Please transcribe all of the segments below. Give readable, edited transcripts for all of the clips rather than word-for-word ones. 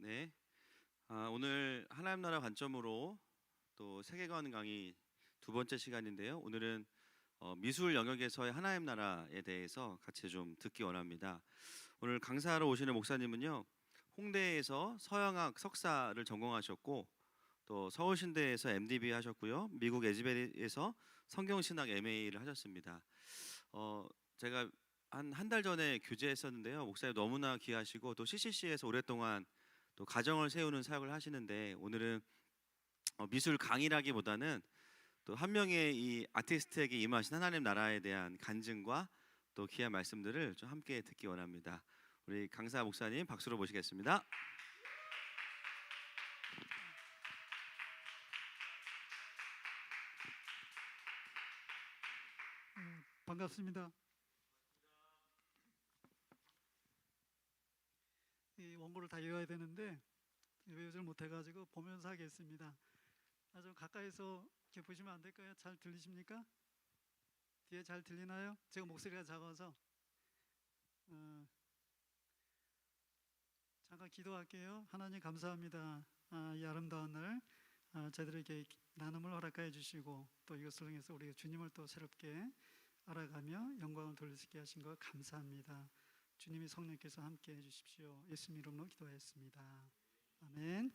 네. 오늘 하나님 나라 관점으로 또 세계관 강의 두 번째 시간인데요. 오늘은 미술 영역에서의 하나님 나라에 대해서 같이 좀 듣기 원합니다. 오늘 강사하러 오시는 목사님은요, 홍대에서 서양학 석사를 전공하셨고, 또 서울신대에서 MDB 하셨고요, 미국 에즈베리에서 성경신학 MA를 하셨습니다. 제가 한 달 전에 교제했었는데요. 목사님 너무나 귀하시고 또 CCC에서 오랫동안 또 가정을 세우는 사역을 하시는데, 오늘은 미술 강의라기보다는 또 한 명의 이 아티스트에게 임하신 하나님 나라에 대한 간증과 또 귀한 말씀들을 좀 함께 듣기 원합니다. 우리 강사 목사님 박수로 모시겠습니다. 반갑습니다. 이 원고를 다 외워야 되는데 외우질 못해가지고 보면서 하겠습니다. 좀 가까이서 이렇게 보시면 안 될까요? 잘 들리십니까? 뒤에 잘 들리나요? 제가 목소리가 작아서 잠깐 기도할게요. 하나님 감사합니다. 이 아름다운 날 저희들에게 나눔을 허락해 주시고 또 이것을 통해서 우리가 주님을 또 새롭게 알아가며 영광을 돌릴 수 있게 하신 것 감사합니다. 주님이 성령께서 함께 해주십시오. 예수님 이름으로 기도하였습니다. 아멘.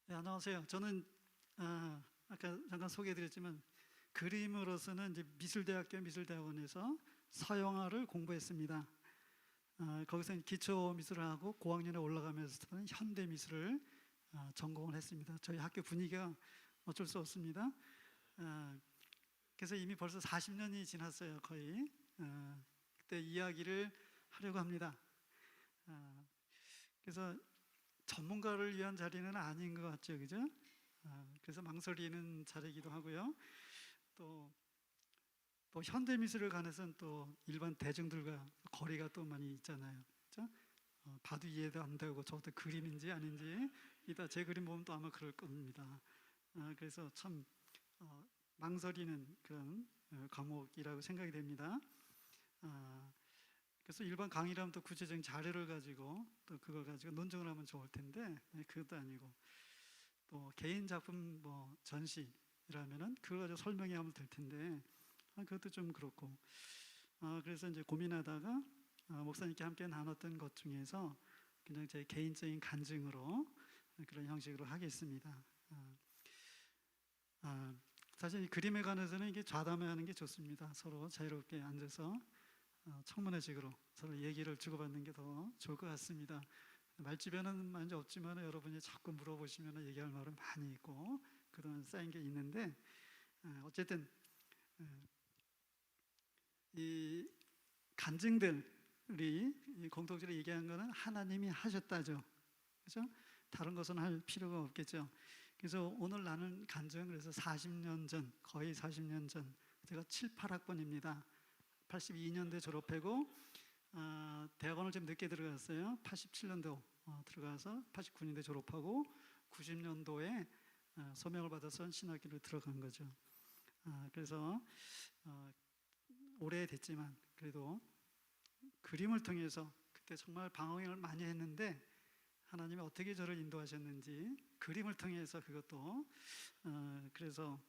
네, 안녕하세요. 저는 아까 잠깐 소개해드렸지만 그림으로서는 이제 미술대학교 미술대학원에서 서양화를 공부했습니다. 거기서 기초 미술을 하고 고학년에 올라가면서는 현대 미술을 전공을 했습니다. 저희 학교 분위기가 어쩔 수 없습니다. 그래서 이미 벌써 40년이 지났어요. 거의 그때 이야기를 하려고 합니다. 그래서 전문가를 위한 자리는 아닌 것 같죠, 그죠? 그래서 망설이는 자리이기도 하고요. 또 현대 미술을 관해서는 또 일반 대중들과 거리가 또 많이 있잖아요, 그렇죠? 봐도 이해도 안 되고 저것도 그림인지 아닌지 이따 제 그림 보면 또 아마 그럴 겁니다. 그래서 참 망설이는 그런 과목이라고 생각이 됩니다. 그래서 일반 강의라면 또 구체적인 자료를 가지고 또 그걸 가지고 논증을 하면 좋을 텐데 그것도 아니고 또 개인 작품 뭐 전시라면은 그걸 가지고 설명해 하면 될 텐데 그것도 좀 그렇고 그래서 이제 고민하다가 목사님께 함께 나눴던 것 중에서 그냥 제 개인적인 간증으로 그런 형식으로 하겠습니다. 사실 이 그림에 관해서는 이게 좌담회하는 게 좋습니다. 서로 자유롭게 앉아서 청문회식으로 서로 얘기를 주고받는 게 더 좋을 것 같습니다. 말주변은 많이 없지만 여러분이 자꾸 물어보시면 얘기할 말은 많이 있고 그동안 쌓인 게 있는데 어쨌든 이 간증들이 이 공동체로 얘기한 거는 하나님이 하셨다죠. 그렇죠? 다른 것은 할 필요가 없겠죠. 그래서 오늘 나눈 간증은 그래서 40년 전, 거의 40년 전, 제가 7, 8학번입니다. 82년도에 졸업하고 대학원을 좀 늦게 들어갔어요. 87년도 들어가서 89년도에 졸업하고 90년도에 소명을 받아서 신학교를 들어간 거죠. 그래서 오래됐지만 그래도 그림을 통해서 그때 정말 방황을 많이 했는데 하나님이 어떻게 저를 인도하셨는지 그림을 통해서 그것도 그래서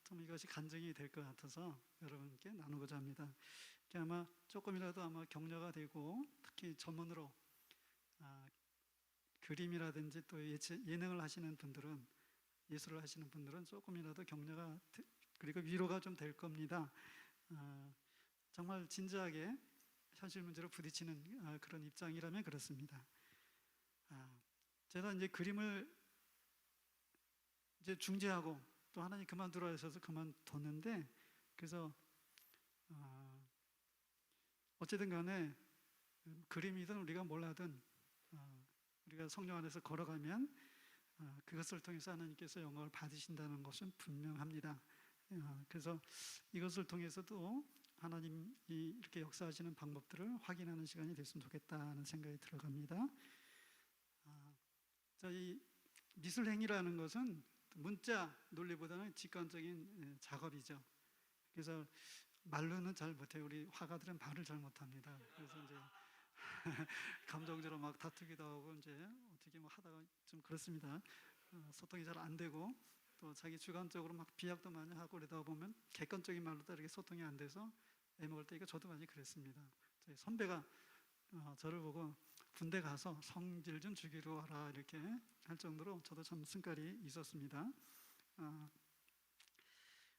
좀 이것이 간증이 될 것 같아서 여러분께 나누고자 합니다. 아마 조금이라도 아마 격려가 되고 특히 전문으로 그림이라든지 또 예능을 하시는 분들은 예술을 하시는 분들은 조금이라도 격려가 그리고 위로가 좀 될 겁니다. 정말 진지하게 현실 문제로 부딪히는 그런 입장이라면 그렇습니다. 제가 이제 그림을 이제 중지하고 또 하나님 그만두라 하셔서 그만뒀는데 그래서 어쨌든 간에 그림이든 우리가 몰라든 우리가 성령 안에서 걸어가면 그것을 통해서 하나님께서 영광을 받으신다는 것은 분명합니다. 그래서 이것을 통해서도 하나님이 이렇게 역사하시는 방법들을 확인하는 시간이 됐으면 좋겠다는 생각이 들어갑니다. 자, 이 미술행위라는 것은 문자 논리보다는 직관적인 작업이죠. 그래서 말로는 잘 못해요. 우리 화가들은 말을 잘 못합니다. 그래서 이제 감정적으로 막 다투기도 하고 이제 어떻게 뭐 하다가 좀 그렇습니다. 소통이 잘 안 되고 또 자기 주관적으로 막 비약도 많이 하고 그러다 보면 객관적인 말로 이렇게 소통이 안 돼서 애먹을 때 이거 저도 많이 그랬습니다. 저희 선배가 저를 보고 군대 가서 성질 좀 죽이러 와라 이렇게 할 정도로 저도 참 승깔이 있었습니다.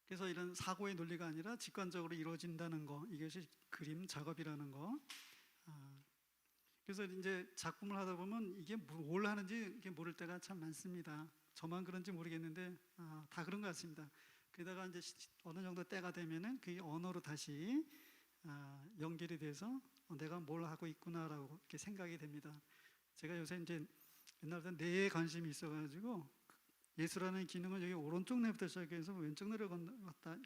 그래서 이런 사고의 논리가 아니라 직관적으로 이루어진다는 거, 이것이 그림 작업이라는 거. 그래서 이제 작품을 하다 보면 이게 뭘 하는지 이게 모를 때가 참 많습니다. 저만 그런지 모르겠는데 다 그런 것 같습니다. 그러다가 이제 어느 정도 때가 되면은 그게 언어로 다시 연결이 돼서 내가 뭘 하고 있구나라고 이렇게 생각이 됩니다. 제가 요새 이제 옛날부터 뇌에 관심이 있어가지고 예술하는 기능은 여기 오른쪽 뇌부터 시작해서 왼쪽 뇌를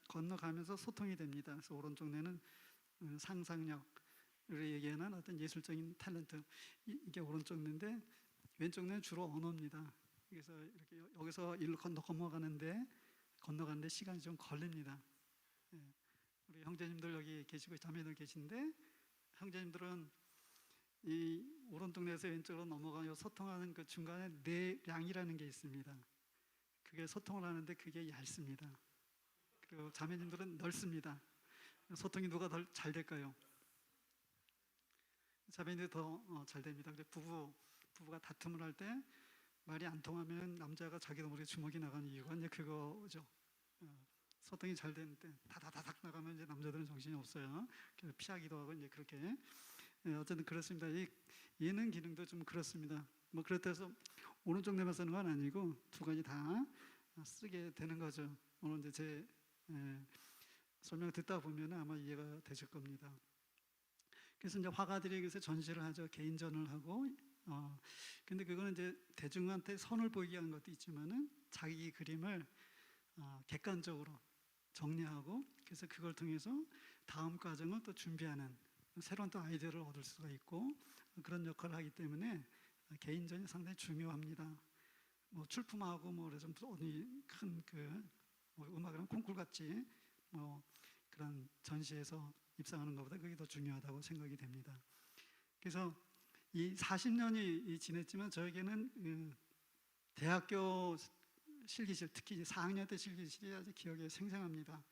건너가면서 소통이 됩니다. 그래서 오른쪽 뇌는 상상력을 얘기하는 어떤 예술적인 탤런트, 이게 오른쪽 뇌인데 왼쪽 뇌는 주로 언어입니다. 그래서 이렇게 여기서 일로 건너가는데 시간이 좀 걸립니다. 예. 우리 형제님들 여기 계시고 자매들 계신데 형제님들은 이 오른쪽 뇌에서 왼쪽으로 넘어가요 소통하는 그 중간에 뇌량이라는 게 있습니다. 그게 소통을 하는데 그게 얇습니다. 그리고 자매님들은 넓습니다. 소통이 누가 더 잘 될까요? 자매님들이 더 잘 됩니다. 부부가 다툼을 할 때 말이 안 통하면 남자가 자기도 모르게 주먹이 나가는 이유가 이제 그거죠. 소통이 잘 되는데 다다다닥 나가면 이제 남자들은 정신이 없어요. 그래서 피하기도 하고 이제 그렇게 어쨌든 그렇습니다. 이 예능 기능도 좀 그렇습니다. 뭐 그렇다 해서 오른쪽 뇌만 쓰는 건 아니고 두 가지 다 쓰게 되는 거죠. 오늘 이제 제 설명 듣다 보면 아마 이해가 되실 겁니다. 그래서 이제 화가들이 그래서 전시를 하죠. 개인전을 하고 근데 그거는 이제 대중한테 선을 보이게 하는 것도 있지만은 자기 그림을 객관적으로 정리하고 그래서 그걸 통해서 다음 과정을 또 준비하는 새로운 또 아이디어를 얻을 수가 있고 그런 역할을 하기 때문에 개인전이 상당히 중요합니다. 뭐 출품하고 뭐 그래서 어디 큰그 뭐 음악이랑 콩쿨 같이 뭐 그런 전시에서 입상하는 것보다 그게 더 중요하다고 생각이 됩니다. 그래서 이 40년이 지냈지만 저에게는 대학교 실기실, 특히 4학년 때 실기실이 아주 기억에 생생합니다.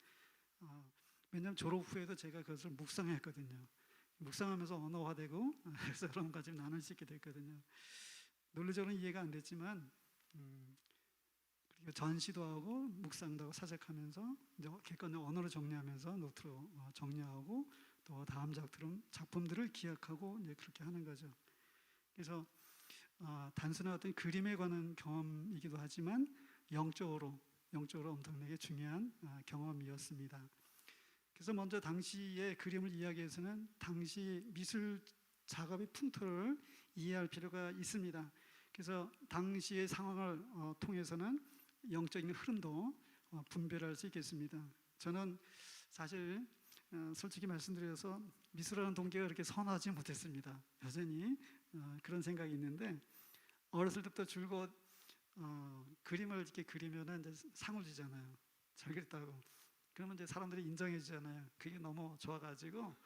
왜냐하면 졸업 후에도 제가 그것을 묵상했거든요. 묵상하면서 언어화되고 그래서 그런 가지 나눌 수 있게 됐거든요. 논리적으로는 이해가 안 됐지만 그리고 전시도 하고 묵상도 하고 사색하면서 이제 객관적 언어로 정리하면서 노트로 정리하고 또 다음 작품들을 기억하고 이제 그렇게 하는 거죠. 그래서 단순한 어떤 그림에 관한 경험이기도 하지만 영적으로 엄청나게 중요한 경험이었습니다. 그래서 먼저 당시의 그림을 이야기해서는 당시 미술 작업의 풍토를 이해할 필요가 있습니다. 그래서 당시의 상황을 통해서는 영적인 흐름도 분별할 수 있겠습니다. 저는 사실 솔직히 말씀드려서 미술하는 동기가 그렇게 선하지 못했습니다. 여전히 그런 생각이 있는데 어렸을 때부터 줄곧 그림을 이렇게 그리면은 이제 상을 주잖아요. 잘 그렸다고. 그러면 이제 사람들이 인정해 주잖아요. 그게 너무 좋아가지고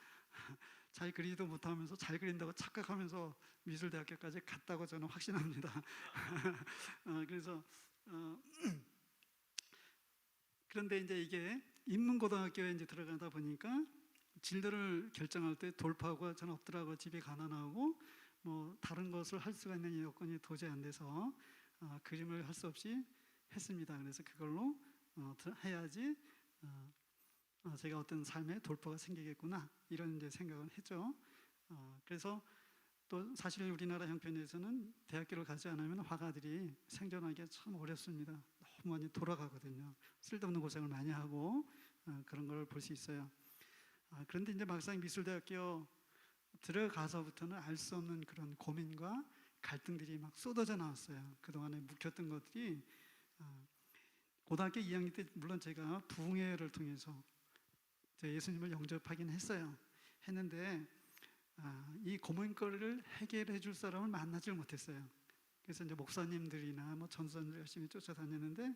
잘 그리지도 못하면서 잘 그린다고 착각하면서 미술대학교까지 갔다고 저는 확신합니다. 그래서 그런데 이제 이게 인문고등학교에 이제 들어가다 보니까 진로를 결정할 때 돌파구가 저는 없더라고요. 집이 가난하고 뭐 다른 것을 할 수가 있는 여건이 도저히 안 돼서 그림을 할 수 없이 했습니다. 그래서 그걸로 해야지 제가 어떤 삶의 돌파가 생기겠구나 이런 이제 생각을 했죠. 그래서 또 사실 우리나라 형편에서는 대학교를 가지 않으면 화가들이 생존하기가 참 어렵습니다. 너무 많이 돌아가거든요. 쓸데없는 고생을 많이 하고 그런 걸 볼 수 있어요. 그런데 이제 막상 미술대학교 들어가서부터는 알 수 없는 그런 고민과 갈등들이 막 쏟아져 나왔어요. 그동안에 묵혔던 것들이 고등학교 2학년 때 물론 제가 부흥회를 통해서 예수님을 영접하긴 했는데 이 고민거리를 해결해 줄 사람을 만나질 못했어요. 그래서 이제 목사님들이나 뭐 전도사님들 열심히 쫓아다녔는데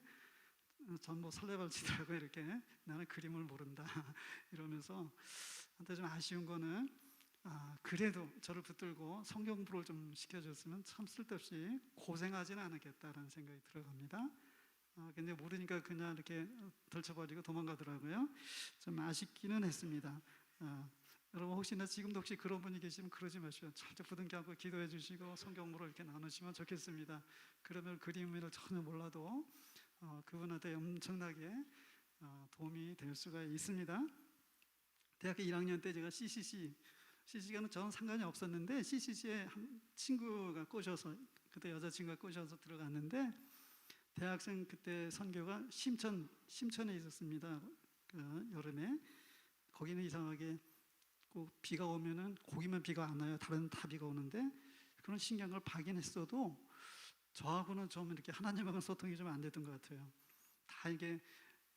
전 뭐 설레발 치더라고요. 이렇게 나는 그림을 모른다 이러면서 한테 좀 아쉬운 거는 그래도 저를 붙들고 성경 공부를 좀 시켜줬으면 참 쓸데없이 고생하지는 않았겠다라는 생각이 들어갑니다. 근데 모르니까 그냥 이렇게 덜쳐버리고 도망가더라고요. 좀 아쉽기는 했습니다. 여러분 혹시나 지금도 혹시 그런 분이 계시면 그러지 마시고 절대 부둥켜 안고 기도해 주시고 성경 공부를 이렇게 나누시면 좋겠습니다. 그러면 그림을 전혀 몰라도 그분한테 엄청나게 도움이 될 수가 있습니다. 대학교 1학년 때 제가 CCC가는 저는 상관이 없었는데 CCC에 한 친구가 꼬셔서 그때 여자친구가 꼬셔서 들어갔는데 대학생 그때 선교가 심천에 있었습니다. 그 여름에 거기는 이상하게 꼭 비가 오면은 거기만 비가 안 와요. 다른 다 비가 오는데 그런 신기한 걸 봐긴 했어도 저하고는 좀 이렇게 하나님하고 소통이 좀 안 됐던 것 같아요. 다 이게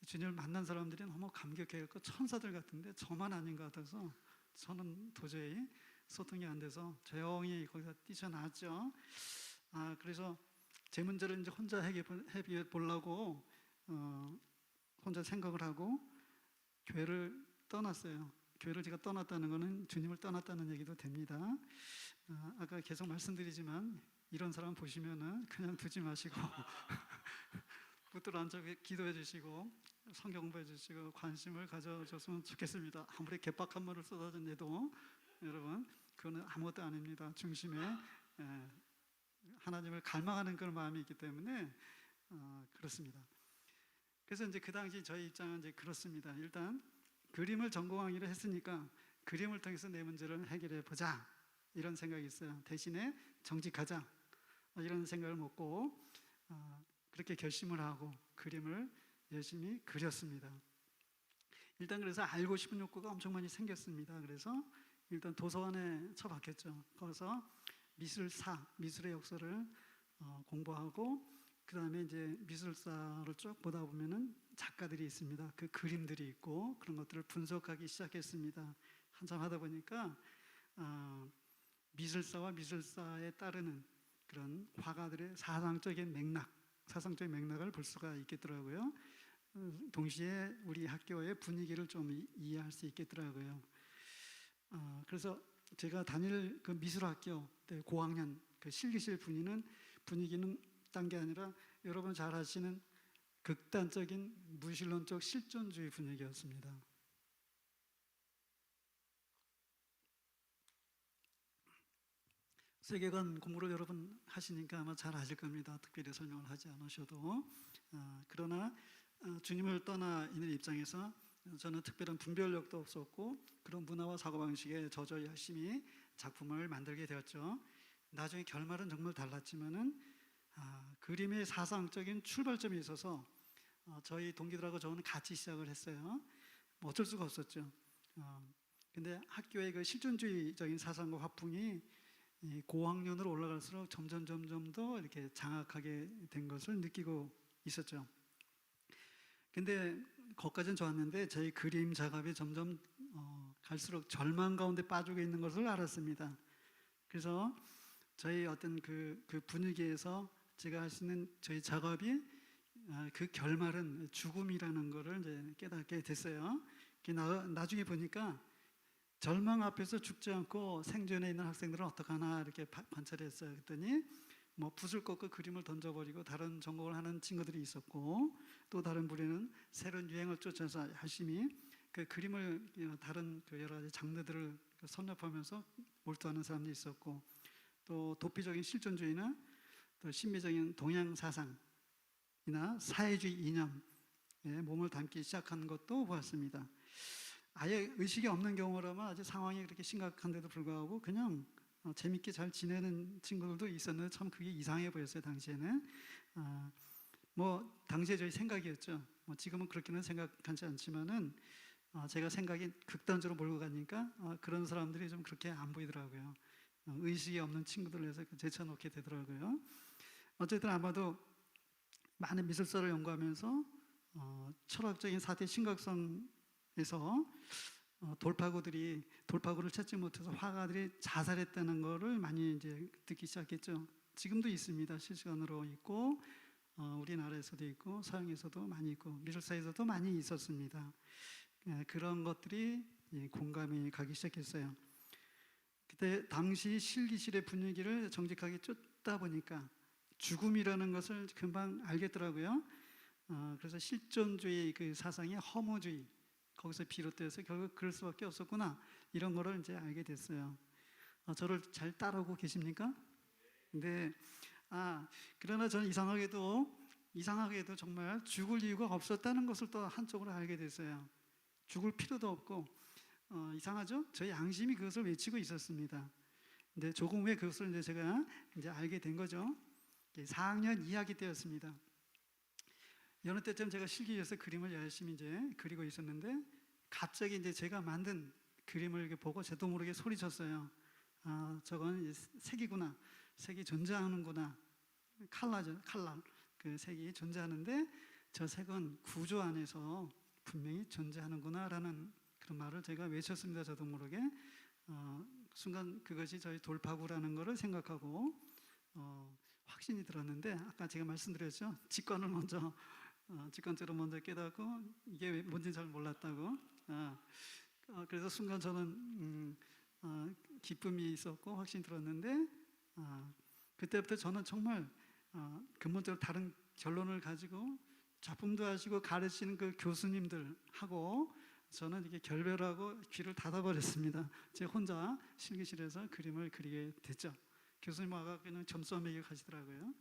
주님을 만난 사람들이 너무 감격해갖고 천사들 같은데 저만 아닌 것 같아서 저는 도저히 소통이 안 돼서 조용히 거기서 뛰쳐나왔죠. 그래서 제 문제를 이제 혼자 해결해 보려고 혼자 생각을 하고 교회를 떠났어요. 교회를 제가 떠났다는 것은 주님을 떠났다는 얘기도 됩니다. 아까 계속 말씀드리지만 이런 사람 보시면은 그냥 두지 마시고 붙들어 앉아 기도해 주시고 성경 공부해 주시고 관심을 가져줬으면 좋겠습니다. 아무리 개빡한 말을 쏟아내도 여러분 그거는 아무것도 아닙니다. 중심에 하나님을 갈망하는 그런 마음이 있기 때문에 그렇습니다. 그래서 이제 그 당시 저희 입장은 이제 그렇습니다. 일단 그림을 전공하기로 했으니까 그림을 통해서 내 문제를 해결해 보자 이런 생각이 있어요. 대신에 정직하자 이런 생각을 먹고 그렇게 결심을 하고 그림을 열심히 그렸습니다. 일단 그래서 알고 싶은 욕구가 엄청 많이 생겼습니다. 그래서 일단 도서관에 처박혔죠. 거기서 미술의 역사를 공부하고 그 다음에 이제 미술사를 쭉 보다 보면은 작가들이 있습니다. 그 그림들이 있고 그런 것들을 분석하기 시작했습니다. 한참 하다 보니까 미술사와 미술사에 따르는 그런 화가들의 사상적인 맥락을 볼 수가 있겠더라고요. 동시에 우리 학교의 분위기를 좀 이해할 수 있겠더라고요. 그래서 제가 다닐 그 미술학교 때 고학년 그 실기실 분위기는 딴 게 아니라 여러분 잘 아시는 극단적인 무신론적 실존주의 분위기였습니다. 세계관 공부를 여러분 하시니까 아마 잘 아실 겁니다. 특별히 설명을 하지 않으셔도. 그러나 주님을 떠나 있는 입장에서 저는 특별한 분별력도 없었고 그런 문화와 사고방식에 젖어 열심히 작품을 만들게 되었죠. 나중에 결말은 정말 달랐지만은 그림의 사상적인 출발점이 있어서 저희 동기들하고 저는 같이 시작을 했어요. 뭐 어쩔 수가 없었죠. 근데 학교의 그 실존주의적인 사상과 화풍이 고학년으로 올라갈수록 점점 더 이렇게 장악하게 된 것을 느끼고 있었죠. 근데 거기까지는 좋았는데 저희 그림 작업이 점점 갈수록 절망 가운데 빠지고 있는 것을 알았습니다. 그래서 저희 어떤 그 분위기에서 제가 할 수 있는 저희 작업이 그 결말은 죽음이라는 것을 이제 깨닫게 됐어요. 나중에 보니까 절망 앞에서 죽지 않고 생존해 있는 학생들은 어떡하나 이렇게 관찰했어요. 그랬더니 뭐 붓을 꺾고 그림을 던져버리고 다른 전공을 하는 친구들이 있었고 또 다른 부류는 새로운 유행을 쫓아서 열심히 그 그림을 다른 그 여러 가지 장르들을 섭렵하면서 몰두하는 사람도 있었고 또 도피적인 실존주의나 또 신비적인 동양 사상이나 사회주의 이념에 몸을 담기 시작한 것도 보았습니다. 아예 의식이 없는 경우라면 아주 상황이 그렇게 심각한데도 불구하고 그냥 재밌게 잘 지내는 친구들도 있었는데 참 그게 이상해 보였어요. 당시에는 뭐 당시에 저희 생각이었죠. 뭐 지금은 그렇게는 생각하지 않지만은 제가 생각이 극단적으로 몰고 가니까 그런 사람들이 좀 그렇게 안 보이더라고요. 의식이 없는 친구들을 해서 제쳐놓게 되더라고요. 어쨌든 아마도 많은 미술사를 연구하면서 철학적인 사태의 심각성에서 돌파구를 찾지 못해서 화가들이 자살했다는 것을 많이 이제 듣기 시작했죠. 지금도 있습니다. 실시간으로 있고 우리나라에서도 있고 서양에서도 많이 있고 미술사에서도 많이 있었습니다. 그런 것들이 공감이 가기 시작했어요. 그때 당시 실기실의 분위기를 정직하게 쫓다 보니까 죽음이라는 것을 금방 알겠더라고요. 그래서 실존주의 그 사상의 허무주의 거기서 비롯돼서 결국 그럴 수밖에 없었구나 이런 거를 이제 알게 됐어요. 저를 잘 따라오고 계십니까? 네. 그러나 저는 이상하게도 정말 죽을 이유가 없었다는 것을 또 한쪽으로 알게 됐어요. 죽을 필요도 없고 이상하죠? 저희 양심이 그것을 외치고 있었습니다. 근데 조금 후에 그것을 이제 제가 이제 알게 된 거죠. 4학년 2학기 때였습니다. 여느 때쯤 제가 실기에서 그림을 열심히 이제 그리고 있었는데 갑자기 이제 제가 만든 그림을 이렇게 보고 저도 모르게 소리쳤어요. 저건 색이구나. 색이 존재하는구나. 칼라죠, 칼라. 그 색이 존재하는데 저 색은 구조 안에서 분명히 존재하는구나라는 그런 말을 제가 외쳤습니다. 저도 모르게. 순간 그것이 저희 돌파구라는 것을 생각하고 확신이 들었는데 아까 제가 말씀드렸죠. 직관적으로 먼저 깨닫고 이게 뭔지 잘 몰랐다고. 그래서 순간 저는 기쁨이 있었고 확신이 들었는데 그때부터 저는 정말 근본적으로 다른 결론을 가지고 작품도 하시고 가르치는 그 교수님들하고 저는 이게 결별하고 귀를 닫아버렸습니다. 제가 혼자 실기실에서 그림을 그리게 됐죠. 교수님 와가지고는 점수 매겨 가시더라고요.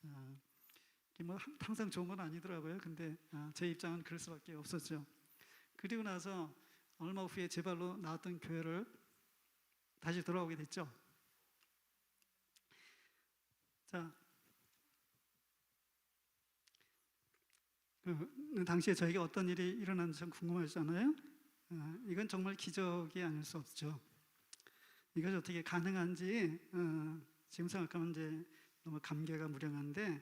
뭐 항상 좋은 건 아니더라고요. 근데 제 입장은 그럴 수밖에 없었죠. 그리고 나서 얼마 후에 제 발로 나왔던 교회를 다시 돌아오게 됐죠. 자, 그 당시에 저에게 어떤 일이 일어났는지 참 궁금하잖아요. 이건 정말 기적이 아닐 수 없죠. 이것이 어떻게 가능한지 지금 생각하면 이제 너무 감개가 무량한데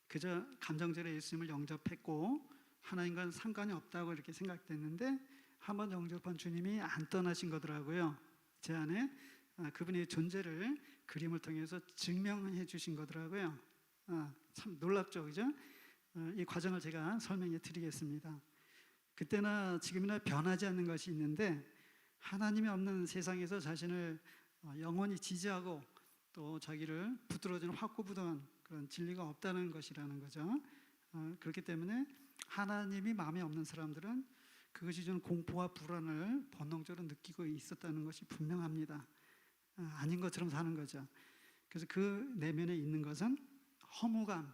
그저 감정적으로 예수님을 영접했고 하나님과는 상관이 없다고 이렇게 생각됐는데 한번 영접한 주님이 안 떠나신 거더라고요. 제 안에 그분의 존재를 그림을 통해서 증명해 주신 거더라고요. 참 놀랍죠, 그죠? 이 과정을 제가 설명해 드리겠습니다. 그때나 지금이나 변하지 않는 것이 있는데 하나님이 없는 세상에서 자신을 영원히 지지하고 또 자기를 붙들어주는 확고부동한 그런 진리가 없다는 것이라는 거죠. 그렇기 때문에 하나님이 마음에 없는 사람들은 그것이 주는 공포와 불안을 본능적으로 느끼고 있었다는 것이 분명합니다. 아닌 것처럼 사는 거죠. 그래서 그 내면에 있는 것은 허무감,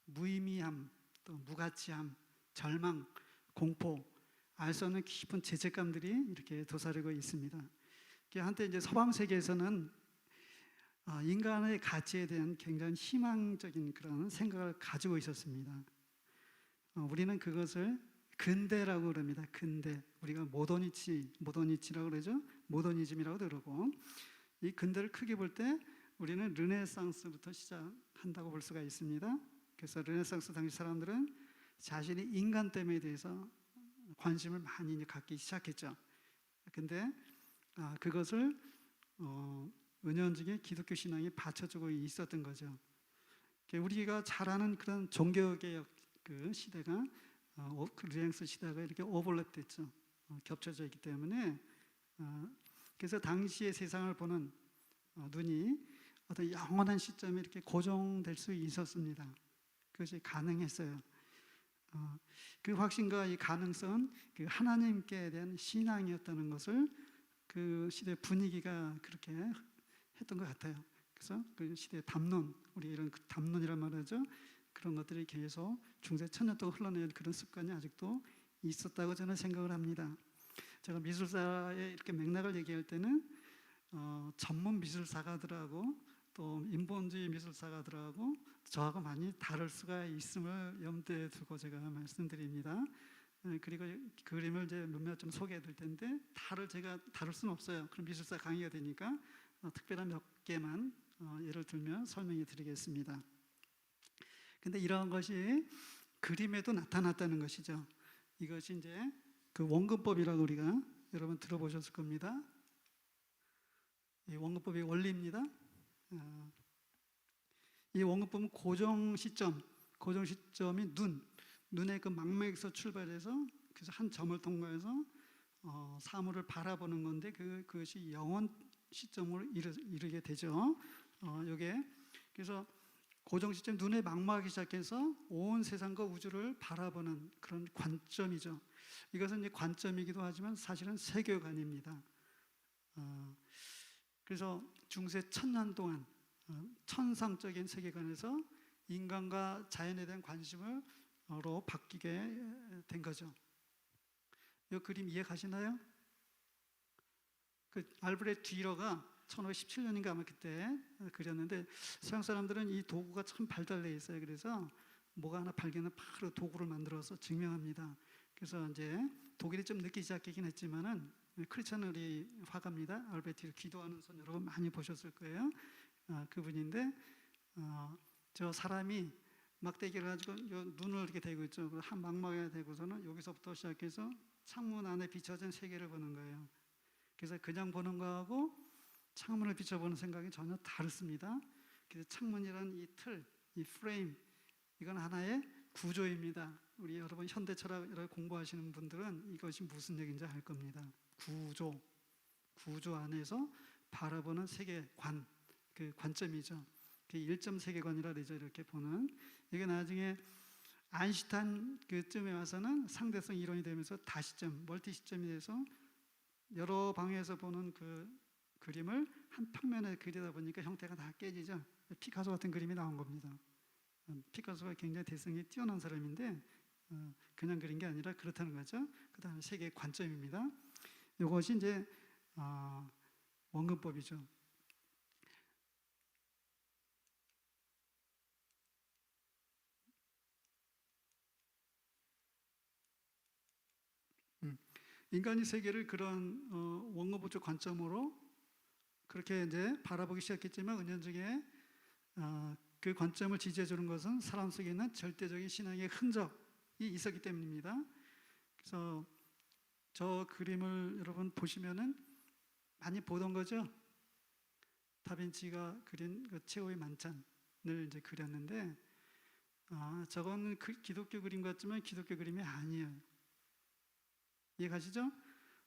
무의미함, 또 무가치함, 절망, 공포, 알 수 없는 깊은 죄책감들이 이렇게 도사리고 있습니다. 한때 이제 서방 세계에서는 인간의 가치에 대한 굉장히 희망적인 그런 생각을 가지고 있었습니다. 우리는 그것을 근대라고 그럽니다. 근대. 우리가 모더니티라고 그러죠. 모더니즘이라고 그러고 이 근대를 크게 볼 때 우리는 르네상스부터 시작한다고 볼 수가 있습니다. 그래서 르네상스 당시 사람들은 자신의 인간됨에 대해서 관심을 많이 갖기 시작했죠. 근데 그것을 은연중에 기독교 신앙이 받쳐주고 있었던 거죠. 우리가 잘 아는 그런 종교개혁 그 시대가 그 르네상스 시대가 이렇게 오버랩됐죠. 겹쳐져 있기 때문에 그래서 당시의 세상을 보는 눈이 어떤 영원한 시점에 이렇게 고정될 수 있었습니다. 그것이 가능했어요. 그 확신과 이 가능성은 그 하나님께 대한 신앙이었다는 것을 그 시대 분위기가 그렇게 했던 것 같아요. 그래서 그 시대 담론, 우리 이런 담론이란 말이죠. 그런 것들이 계속 중세 천년 동안 흘러내린 그런 습관이 아직도 있었다고 저는 생각을 합니다. 제가 미술사의 이렇게 맥락을 얘기할 때는 전문 미술사가들하고 또 인본주의 미술사가들하고 저하고 많이 다를 수가 있음을 염두에 두고 제가 말씀드립니다. 그리고 그림을 이제 몇몇 좀 소개해 드릴 텐데 제가 다룰 수는 없어요. 그럼 미술사 강의가 되니까 특별한 몇 개만 예를 들면 설명해 드리겠습니다. 근데 이러한 것이 그림에도 나타났다는 것이죠. 이것이 이제 그 원근법이라고 우리가 여러분 들어보셨을 겁니다. 이 원근법의 원리입니다. 이 원근법은 고정 시점이 눈의 그 망맥에서 출발해서 그래서 한 점을 통과해서 사물을 바라보는 건데 그것이 시점을 이르게 되죠. 요게 그래서 고정 시점 눈에 망망하기 시작해서 온 세상과 우주를 바라보는 그런 관점이죠. 이것은 이제 관점이기도 하지만 사실은 세계관입니다. 그래서 중세 1000년 동안 천상적인 세계관에서 인간과 자연에 대한 관심으로 바뀌게 된 거죠. 이 그림 이해 가시나요? 그 알브레트 듀러가 1517년인가 아마 그때 그렸는데 서양 사람들은 이 도구가 참 발달돼 있어요. 그래서 뭐가 하나 발견하면 바로 도구를 만들어서 증명합니다. 그래서 이제 독일이 좀 늦게 시작하긴 했지만은 크리스찬리 화가입니다. 알베르트 듀러 기도하는 손 여러분 많이 보셨을 거예요. 그분인데 저 사람이 막대기를 가지고 눈을 이렇게 대고 있죠. 한 망망에 대고서는 여기서부터 시작해서 창문 안에 비춰진 세계를 보는 거예요. 그래서 그냥 보는 거하고 창문을 비춰보는 생각이 전혀 다릅니다. 그래서 창문이라는 이 틀, 이 프레임, 이건 하나의 구조입니다. 우리 여러분 현대 철학을 공부하시는 분들은 이것이 무슨 얘기인지 알 겁니다. 구조 안에서 바라보는 세계관, 그 관점이죠. 그 1점 세계관이라 그러죠. 이렇게 보는. 이게 나중에 아인슈타인 그쯤에 와서는 상대성 이론이 되면서 다시점, 멀티 시점이 돼서 여러 방향에서 보는 그 그림을 한 평면에 그리다 보니까 형태가 다 깨지죠. 피카소 같은 그림이 나온 겁니다. 피카소가 굉장히 대성이 뛰어난 사람인데 그냥 그린 게 아니라 그렇다는 거죠. 그 다음에 세계의 관점입니다. 이것이 이제 원근법이죠. 인간이 세계를 그런 원근법적 관점으로 그렇게 이제 바라보기 시작했지만 은연중에 그 관점을 지지해 주는 것은 사람 속에 있는 절대적인 신앙의 흔적이 있었기 때문입니다. 그래서 저 그림을 여러분 보시면은 많이 보던 거죠. 다빈치가 그린 그 최후의 만찬을 이제 그렸는데 저건 기독교 그림 같지만 기독교 그림이 아니에요. 이해 가시죠?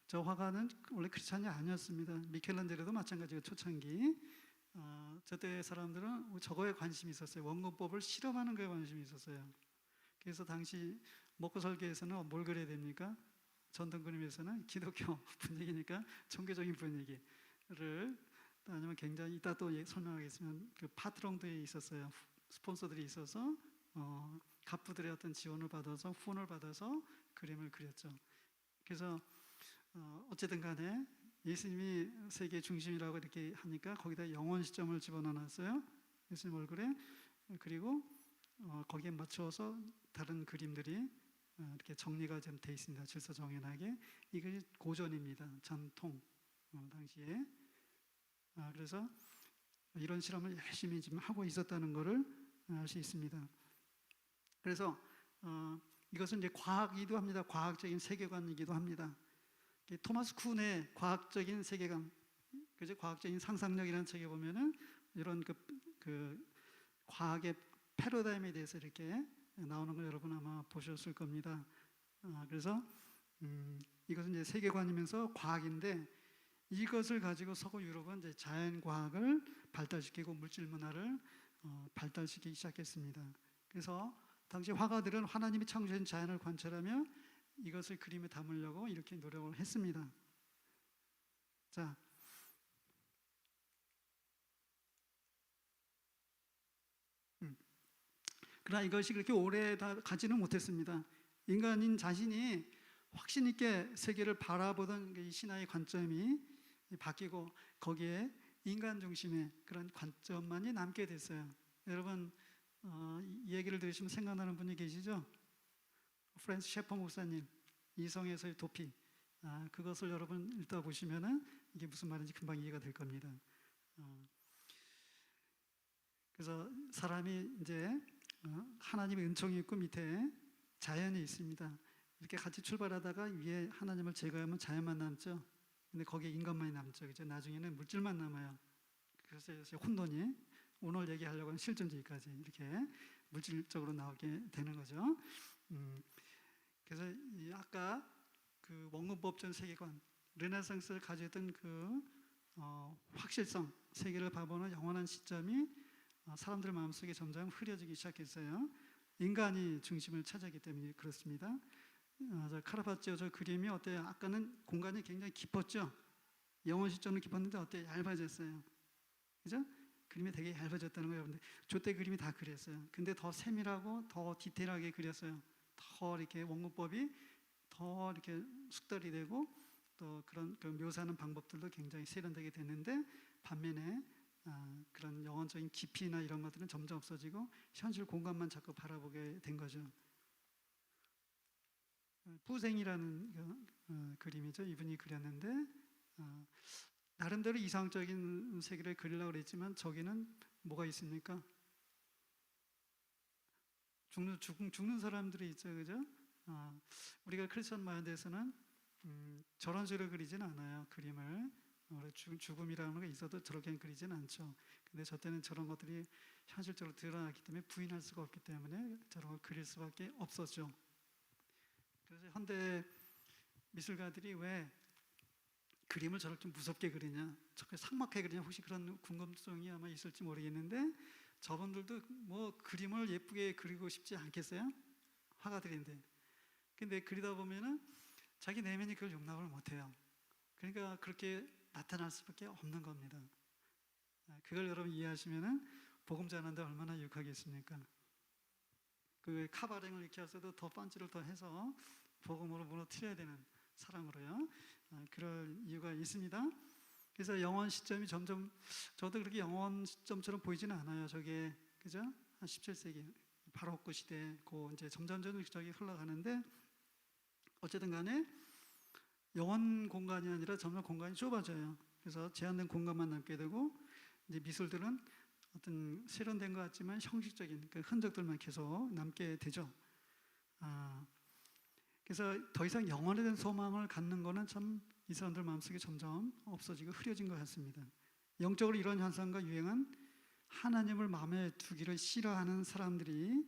저 화가는 원래 크리스찬이 아니었습니다. 미켈란젤로도 마찬가지고 초창기 저때 사람들은 저거에 관심이 있었어요. 원근법을 실험하는 거에 관심이 있었어요. 그래서 당시 먹고 살기에서는 뭘 그려야 됩니까? 전통 그림에서는 기독교 분위기니까 종교적인 분위기를 아니면 굉장히 이따 또 설명하겠지만 그 파트롱들이 있었어요. 스폰서들이 있어서 갑부들의 어떤 지원을 받아서 후원을 받아서 그림을 그렸죠. 그래서 어쨌든 간에 예수님이 세계 중심이라고 이렇게 하니까 거기다 영원 시점을 집어넣어놨어요. 예수님 얼굴에. 그리고 거기에 맞춰서 다른 그림들이 이렇게 정리가 좀 돼 있습니다. 질서정연하게. 이것이 고전입니다. 전통 당시에. 그래서 이런 실험을 열심히 지금 하고 있었다는 것을 알 수 있습니다. 그래서 이것은 이제 과학이기도 합니다. 과학적인 세계관이기도 합니다. 토마스 쿤의 과학적인 세계관, 그죠? 과학적인 상상력이라는 책에 보면은 이런 그 과학의 패러다임에 대해서 이렇게 나오는 걸 여러분 아마 보셨을 겁니다. 그래서 이것은 이제 세계관이면서 과학인데 이것을 가지고 서구 유럽은 이제 자연 과학을 발달시키고 물질 문화를 발달시키기 시작했습니다. 그래서 당시 화가들은 하나님이 창조한 자연을 관찰하며 이것을 그림에 담으려고 이렇게 노력을 했습니다. 자, 그러나 이것이 그렇게 오래 다 가지는 못했습니다. 인간인 자신이 확신 있게 세계를 바라보던 이 신화의 관점이 바뀌고 거기에 인간 중심의 그런 관점만이 남게 됐어요. 여러분 이 얘기를 들으시면 생각나는 분이 계시죠? 프랜스 셰퍼 목사님 이성에서의 도피. 그것을 여러분 읽다 보시면은 이게 무슨 말인지 금방 이해가 될 겁니다. 그래서 사람이 이제 하나님의 은총이 있고 밑에 자연이 있습니다. 이렇게 같이 출발하다가 위에 하나님을 제거하면 자연만 남죠. 근데 거기에 인간만이 남죠. 그죠? 나중에는 물질만 남아요. 그래서 혼돈이 오늘 얘기하려고 하는 실존주의까지 이렇게 물질적으로 나오게 되는 거죠. 그래서 아까 그 원근법적 세계관, 르네상스를 가지던 그 확실성, 세계를 바라보는 영원한 시점이 사람들 마음속에 점점 흐려지기 시작했어요. 인간이 중심을 차지하기 때문에 그렇습니다. 저 카라바치오 저 그림이 어때요? 아까는 공간이 굉장히 깊었죠. 영원 시점은 깊었는데 어때요? 얇아졌어요. 그죠? 그림이 되게 얇아졌다는 거예요. 여러분들. 저때 그림이 다 그랬어요. 근데 더 세밀하고 더 디테일하게 그렸어요. 더 이렇게 원근법이 더 이렇게 숙달이 되고 또 그런 그 묘사하는 방법들도 굉장히 세련되게 됐는데 반면에 그런 영혼적인 깊이나 이런 것들은 점점 없어지고 현실 공간만 자꾸 바라보게 된 거죠. 뿌생이라는 그림이죠. 이분이 그렸는데 나름대로 이상적인 세계를 그리려고 그랬지만 저기는 뭐가 있습니까? 죽는 사람들이 있죠, 그죠? 우리가 크리스천 마인드에서는 저런 식으로 그리진 않아요. 그림을 죽음이라는 게 있어도 저렇게 그리진 않죠. 근데 저 때는 저런 것들이 현실적으로 드러났기 때문에 부인할 수가 없기 때문에 저런 걸 그릴 수밖에 없었죠. 그래서 현대 미술가들이 왜 그림을 저렇게 무섭게 그리냐, 저렇게 삭막하게 그리냐, 혹시 그런 궁금증이 아마 있을지 모르겠는데 저분들도 뭐 그림을 예쁘게 그리고 싶지 않겠어요? 화가들인데. 근데 그리다 보면은 자기 내면이 그걸 용납을 못해요. 그러니까 그렇게 나타날 수밖에 없는 겁니다. 그걸 여러분 이해하시면은 복음 전하는데 얼마나 유익하겠습니까? 그 카바랭을 이렇게 해서도 더 펀치를 더 해서 복음으로 무너뜨려야 되는 사람으로요. 그럴 이유가 있습니다. 그래서 영원 시점이 점점 저도 그렇게 영원 시점처럼 보이지는 않아요. 저게 그죠? 한 17세기 바로크 시대 고 이제 점점 저기 흘러가는데 어쨌든 간에 영원 공간이 아니라 점점 공간이 좁아져요. 그래서 제한된 공간만 남게 되고 이제 미술들은 어떤 세련된 것 같지만 형식적인 그 흔적들만 계속 남게 되죠. 그래서 더 이상 영원에 대한 소망을 갖는 거는 참 이 사람들 마음속에 점점 없어지고 흐려진 것 같습니다. 영적으로 이런 현상과 유행은 하나님을 마음에 두기를 싫어하는 사람들이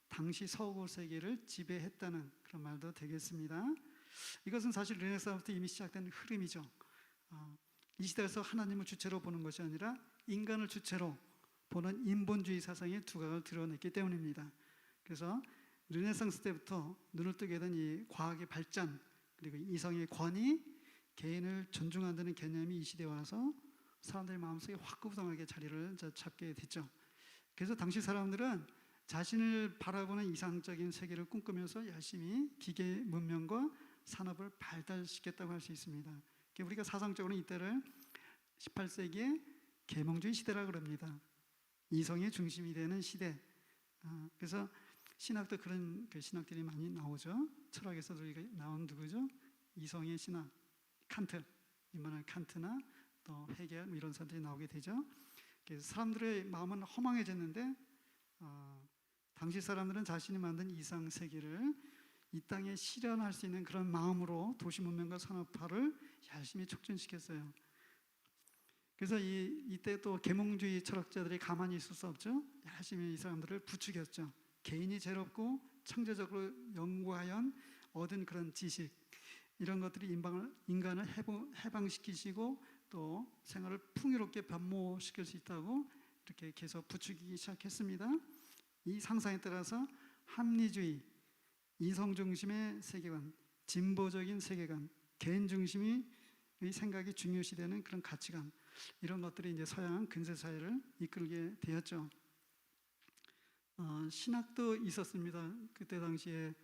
당시 서구 세계를 지배했다는 그런 말도 되겠습니다. 이것은 사실 르네상스부터 이미 시작된 흐름이죠. 이 시대에서 하나님을 주체로 보는 것이 아니라 인간을 주체로 보는 인본주의 사상의 두각을 드러냈기 때문입니다. 그래서 르네상스 때부터 눈을 뜨게 된 이 과학의 발전 그리고 이성의 권위, 개인을 존중한다는 개념이 이 시대에 와서 사람들의 마음속에 확고부동하게 자리를 잡게 됐죠. 그래서 당시 사람들은 자신을 바라보는 이상적인 세계를 꿈꾸면서 열심히 기계 문명과 산업을 발달시켰다고 할 수 있습니다. 우리가 사상적으로는 이때를 18세기의 계몽주의 시대라고 그럽니다. 이성의 중심이 되는 시대. 그래서 신학도 그런 신학들이 많이 나오죠. 철학에서도 나온 누구죠? 이성의 신학, 칸트, 이만한 칸트나 또 헤겔 이런 사람들이 나오게 되죠. 그래서 사람들의 마음은 허망해졌는데 당시 사람들은 자신이 만든 이상 세계를 이 땅에 실현할 수 있는 그런 마음으로 도시 문명과 산업화를 열심히 촉진시켰어요. 그래서 이때 또 계몽주의 철학자들이 가만히 있을 수 없죠. 열심히 이 사람들을 부추겼죠. 개인이 새롭고 창조적으로 연구하여 얻은 그런 지식 이런 것들이 인간을 해방시키시고 또 생활을 풍요롭게 변모시킬 수 있다고 이렇게 계속 부추기기 시작했습니다. 이 상상에 따라서 합리주의, 이성 중심의 세계관, 진보적인 세계관, 개인 중심의 생각이 중요시되는 그런 가치관 이런 것들이 이제 서양 근세 사회를 이끌게 되었죠. 신학도 있었습니다. 그때 당시에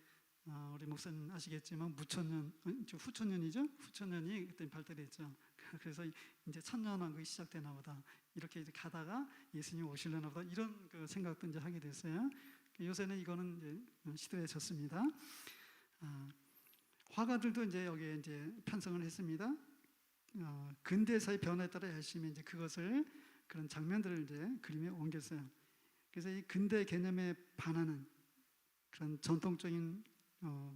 우리 목사님 아시겠지만 후천년이죠. 후천년이 그때 발달했죠. 그래서 이제 천년왕국이 시작되나 보다. 이렇게 이제 가다가 예수님 오시려나 보다. 이런 그 생각도 이제 하게 됐어요. 요새는 이거는 이제 시들해졌습니다. 화가들도 이제 여기에 이제 편성을 했습니다. 근대사의 변화에 따라 열심히 이제 그것을 그런 장면들을 이제 그림에 옮겼어요. 그래서 이 근대 개념에 반하는 그런 전통적인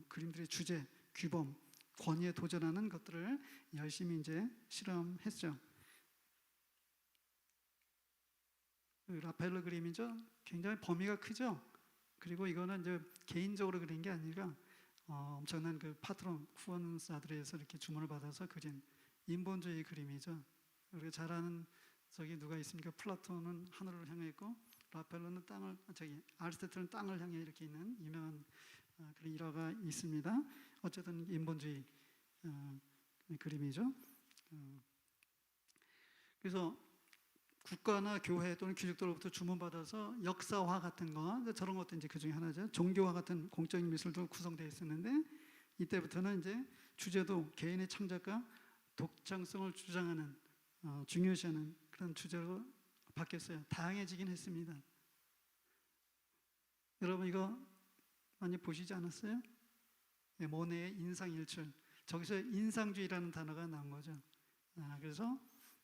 그림들의 주제, 규범, 권위에 도전하는 것들을 열심히 이제 실험했죠. 라파엘로 그림이죠. 굉장히 범위가 크죠. 그리고 이거는 이제 개인적으로 그린 게 아니라 엄청난 그 파트론 후원사들에서 이렇게 주문을 받아서 그린 인본주의 그림이죠. 우리가 잘 아는 저기 누가 있습니까? 플라톤은 하늘을 향해 있고 라펠로는 아리스토텔은 땅을 향해 이렇게 있는 유명한 그런 일화가 있습니다. 어쨌든 인본주의 그림이죠. 그래서 국가나 교회 또는 귀족들로부터 주문받아서 역사화 같은 거 저런 것도 이제 그 중에 하나죠. 종교와 같은 공적인 미술도 구성되어 있었는데 이때부터는 이제 주제도 개인의 창작과 독창성을 주장하는 중요시하는 그런 주제로 바뀌었어요. 다양해지긴 했습니다. 여러분 이거 많이 보시지 않았어요? 네, 모네의 인상일출. 저기서 인상주의라는 단어가 나온 거죠. 그래서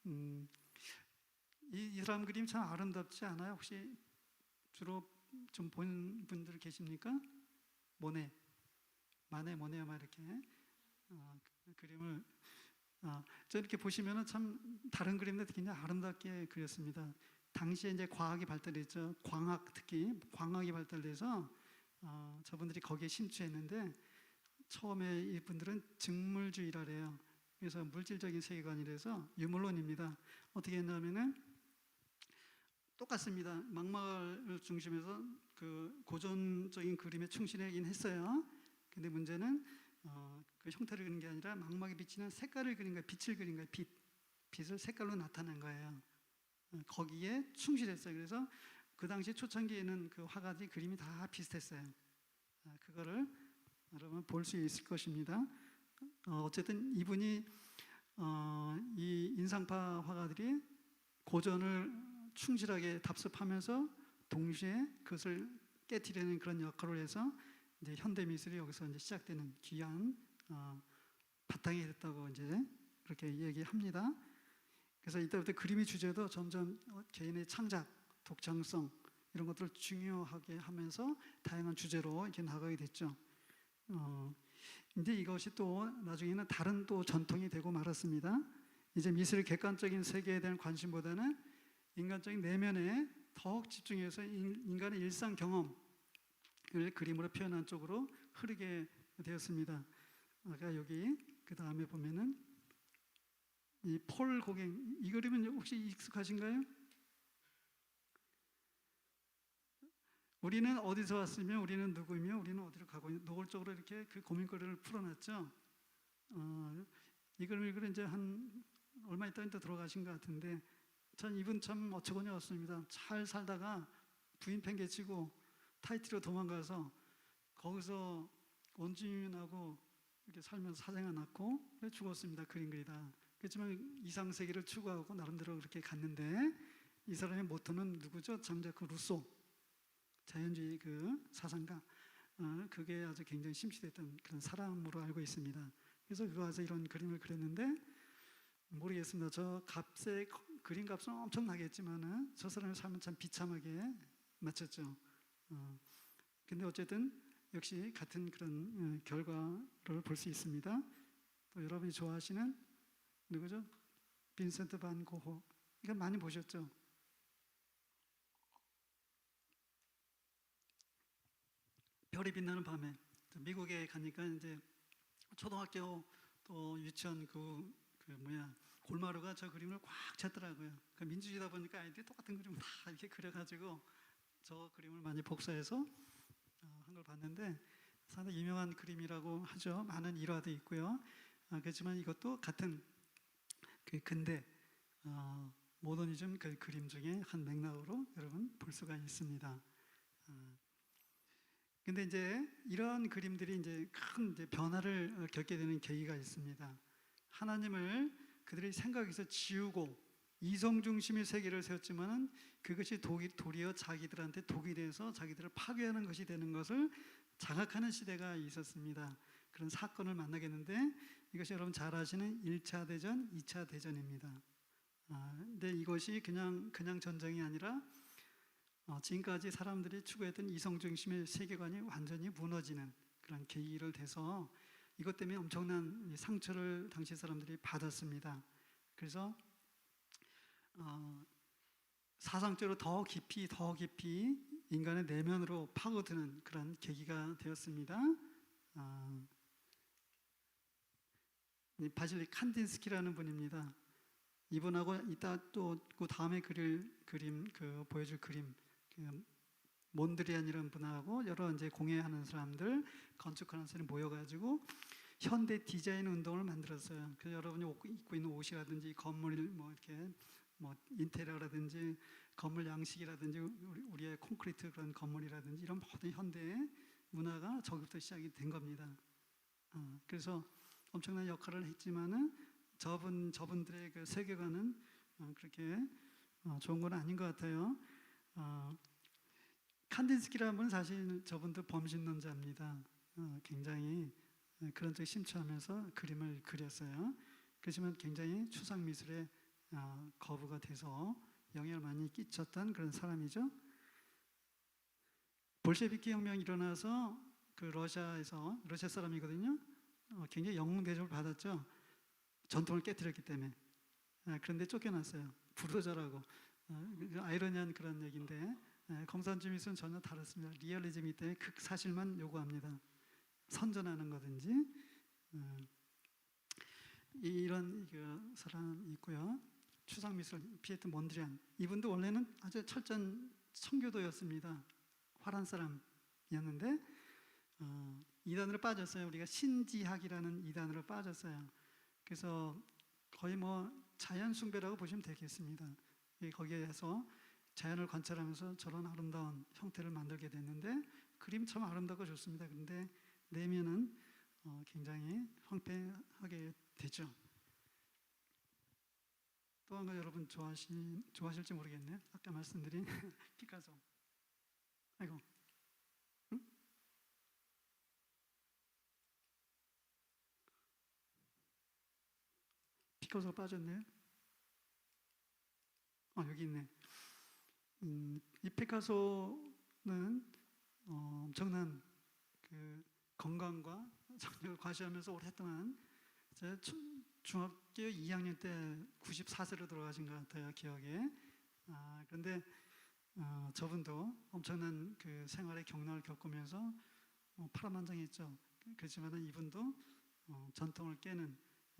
이 사람 그림 참 아름답지 않아요? 혹시 주로 좀 본 분들 계십니까? 모네, 마네, 모네 막 이렇게 그림을 저 이렇게 보시면은 참 다른 그림도 굉장히 아름답게 그렸습니다. 당시에 이제 과학이 발달했죠. 광학 특히 광학이 발달돼서 저분들이 거기에 심취했는데 처음에 이분들은 증물주의라래요. 그래서 물질적인 세계관이라서 유물론입니다. 어떻게 했냐면은 똑같습니다. 망막을 중심에서 그 고전적인 그림에 충실하긴 했어요. 근데 문제는 그 형태를 그린 게 아니라 망막에 비치는 색깔을 그린 거예요. 빛을 그린 거예요. 빛을 색깔로 나타낸 거예요. 거기에 충실했어요. 그래서 그 당시 초창기에는 그 화가들이 그림이 다 비슷했어요. 그거를 여러분 볼 수 있을 것입니다. 어쨌든 이분이 이 인상파 화가들이 고전을 충실하게 답습하면서 동시에 그것을 깨트리는 그런 역할을 해서 이제 현대 미술이 여기서 이제 시작되는 귀한 바탕이 됐다고 이제 그렇게 얘기합니다. 그래서 이때부터 그림의 주제도 점점 개인의 창작, 독창성 이런 것들을 중요하게 하면서 다양한 주제로 이렇게 나가게 됐죠. 근데 이것이 또 나중에는 다른 또 전통이 되고 말았습니다. 이제 미술의 객관적인 세계에 대한 관심보다는 인간적인 내면에 더욱 집중해서 인간의 일상 경험을 그림으로 표현한 쪽으로 흐르게 되었습니다. 아까 여기 그 다음에 보면은 이 폴 고갱 이 그림은 혹시 익숙하신가요? 우리는 어디서 왔으며 우리는 누구이며 우리는 어디로 가고 있는 노골적으로 이렇게 그 고민거리를 풀어놨죠. 이 그림을 이제 한 얼마 있다 돌아가신 것 같은데 전 이분 참 어처구니 없습니다. 잘 살다가 부인 팽개치고 타이티로 도망가서 거기서 원주민하고 이렇게 살면서 사생아 낳고 죽었습니다. 그림 그리다. 그렇지만 이상세계를 추구하고 나름대로 그렇게 갔는데 이 사람의 모토는 누구죠? 장자크 루소 자연주의 그 사상가 그게 아주 굉장히 심취됐던 그런 사람으로 알고 있습니다. 그래서 그거 와서 이런 그림을 그렸는데 모르겠습니다. 저 값의 그림 값은 엄청 나겠지만은 저 사람의 삶은 참 비참하게 마쳤죠. 근데 어쨌든 역시 같은 그런 결과를 볼 수 있습니다. 또 여러분이 좋아하시는 누구죠? 빈센트 반 고흐. 이거 많이 보셨죠? 별이 빛나는 밤에 미국에 가니까 이제 초등학교 또 유치원 골마루가 저 그림을 꽉 찼더라고요. 그러니까 민주주의다 보니까 아이들이 똑같은 그림을 다 이렇게 그려가지고 저 그림을 많이 복사해서 한 걸 봤는데 상당히 유명한 그림이라고 하죠. 많은 일화도 있고요. 그렇지만 이것도 같은 그 근대 모더니즘 그 그림 중에 한 맥락으로 여러분 볼 수가 있습니다. 근데 이제 이런 그림들이 이제 큰 이제 변화를 겪게 되는 계기가 있습니다. 하나님을 그들의 생각에서 지우고 이성 중심의 세계를 세웠지만은 그것이 도리어 자기들한테 독이 돼서 자기들을 파괴하는 것이 되는 것을 자각하는 시대가 있었습니다. 그런 사건을 만나겠는데 이것이 여러분 잘 아시는 1차 대전, 2차 대전입니다. 근데 이것이 그냥 전쟁이 아니라 지금까지 사람들이 추구했던 이성 중심의 세계관이 완전히 무너지는 그런 계기를 돼서 이것 때문에 엄청난 상처를 당시 사람들이 받았습니다. 그래서 사상적으로 더 깊이 인간의 내면으로 파고드는 그런 계기가 되었습니다. 바질리 칸딘스키라는 분입니다. 이분하고 이따 또 그 다음에 그릴 그림 그 보여줄 그림 그 몬드리안이라는 분하고 여러 이제 공예하는 사람들, 건축하는 사람이 모여가지고 현대 디자인 운동을 만들었어요. 그래서 여러분이 입고 있는 옷이라든지 건물 뭐 이렇게 뭐 인테리어라든지 건물 양식이라든지 우리의 콘크리트 그런 건물이라든지 이런 모든 현대의 문화가 저기부터 시작이 된 겁니다. 그래서 엄청난 역할을 했지만은 저분들의 그 세계관은 그렇게 좋은 건 아닌 것 같아요. 칸딘스키라는 분은 사실 저분도 범신론자입니다. 굉장히 그런 쪽 심취하면서 그림을 그렸어요. 그렇지만 굉장히 추상 미술에 거부가 돼서 영향을 많이 끼쳤던 그런 사람이죠. 볼셰비키 혁명이 일어나서 그 러시아에서 러시아 사람이거든요. 굉장히 영웅 대접을 받았죠. 전통을 깨뜨렸기 때문에. 그런데 쫓겨났어요. 불도저라고. 아이러니한 그런 얘기인데 공산주의 미술은 전혀 다릅니다. 리얼리즘이기 때문에 극사실만 요구합니다. 선전하는 거든지 이런 그 사람이 있고요. 추상미술 피에트 몬드리안 이분도 원래는 아주 철저한 청교도였습니다. 화란 사람이었는데 이단으로 빠졌어요. 우리가 신지학이라는 이단으로 빠졌어요. 그래서 거의 뭐 자연 숭배라고 보시면 되겠습니다. 거기에서 자연을 관찰하면서 저런 아름다운 형태를 만들게 됐는데 그림 참 아름답고 좋습니다. 그런데 내면은 굉장히 황폐하게 되죠. 또 한 가지 여러분 좋아하실지 모르겠네요. 아까 말씀드린 피카소. 아이고, 응? 피카소가 빠졌네요. 여기 있네. 이 피카소는 엄청난 그 건강과 정력을 과시하면서 오랫동안 제 중학교 2학년 때 94세로 돌아가신 것 같아요, 기억에. 그런데 저분도 엄청난 그 생활의 경로를 겪으면서 파란만장했죠. 그렇지만 이분도 전통을 깨는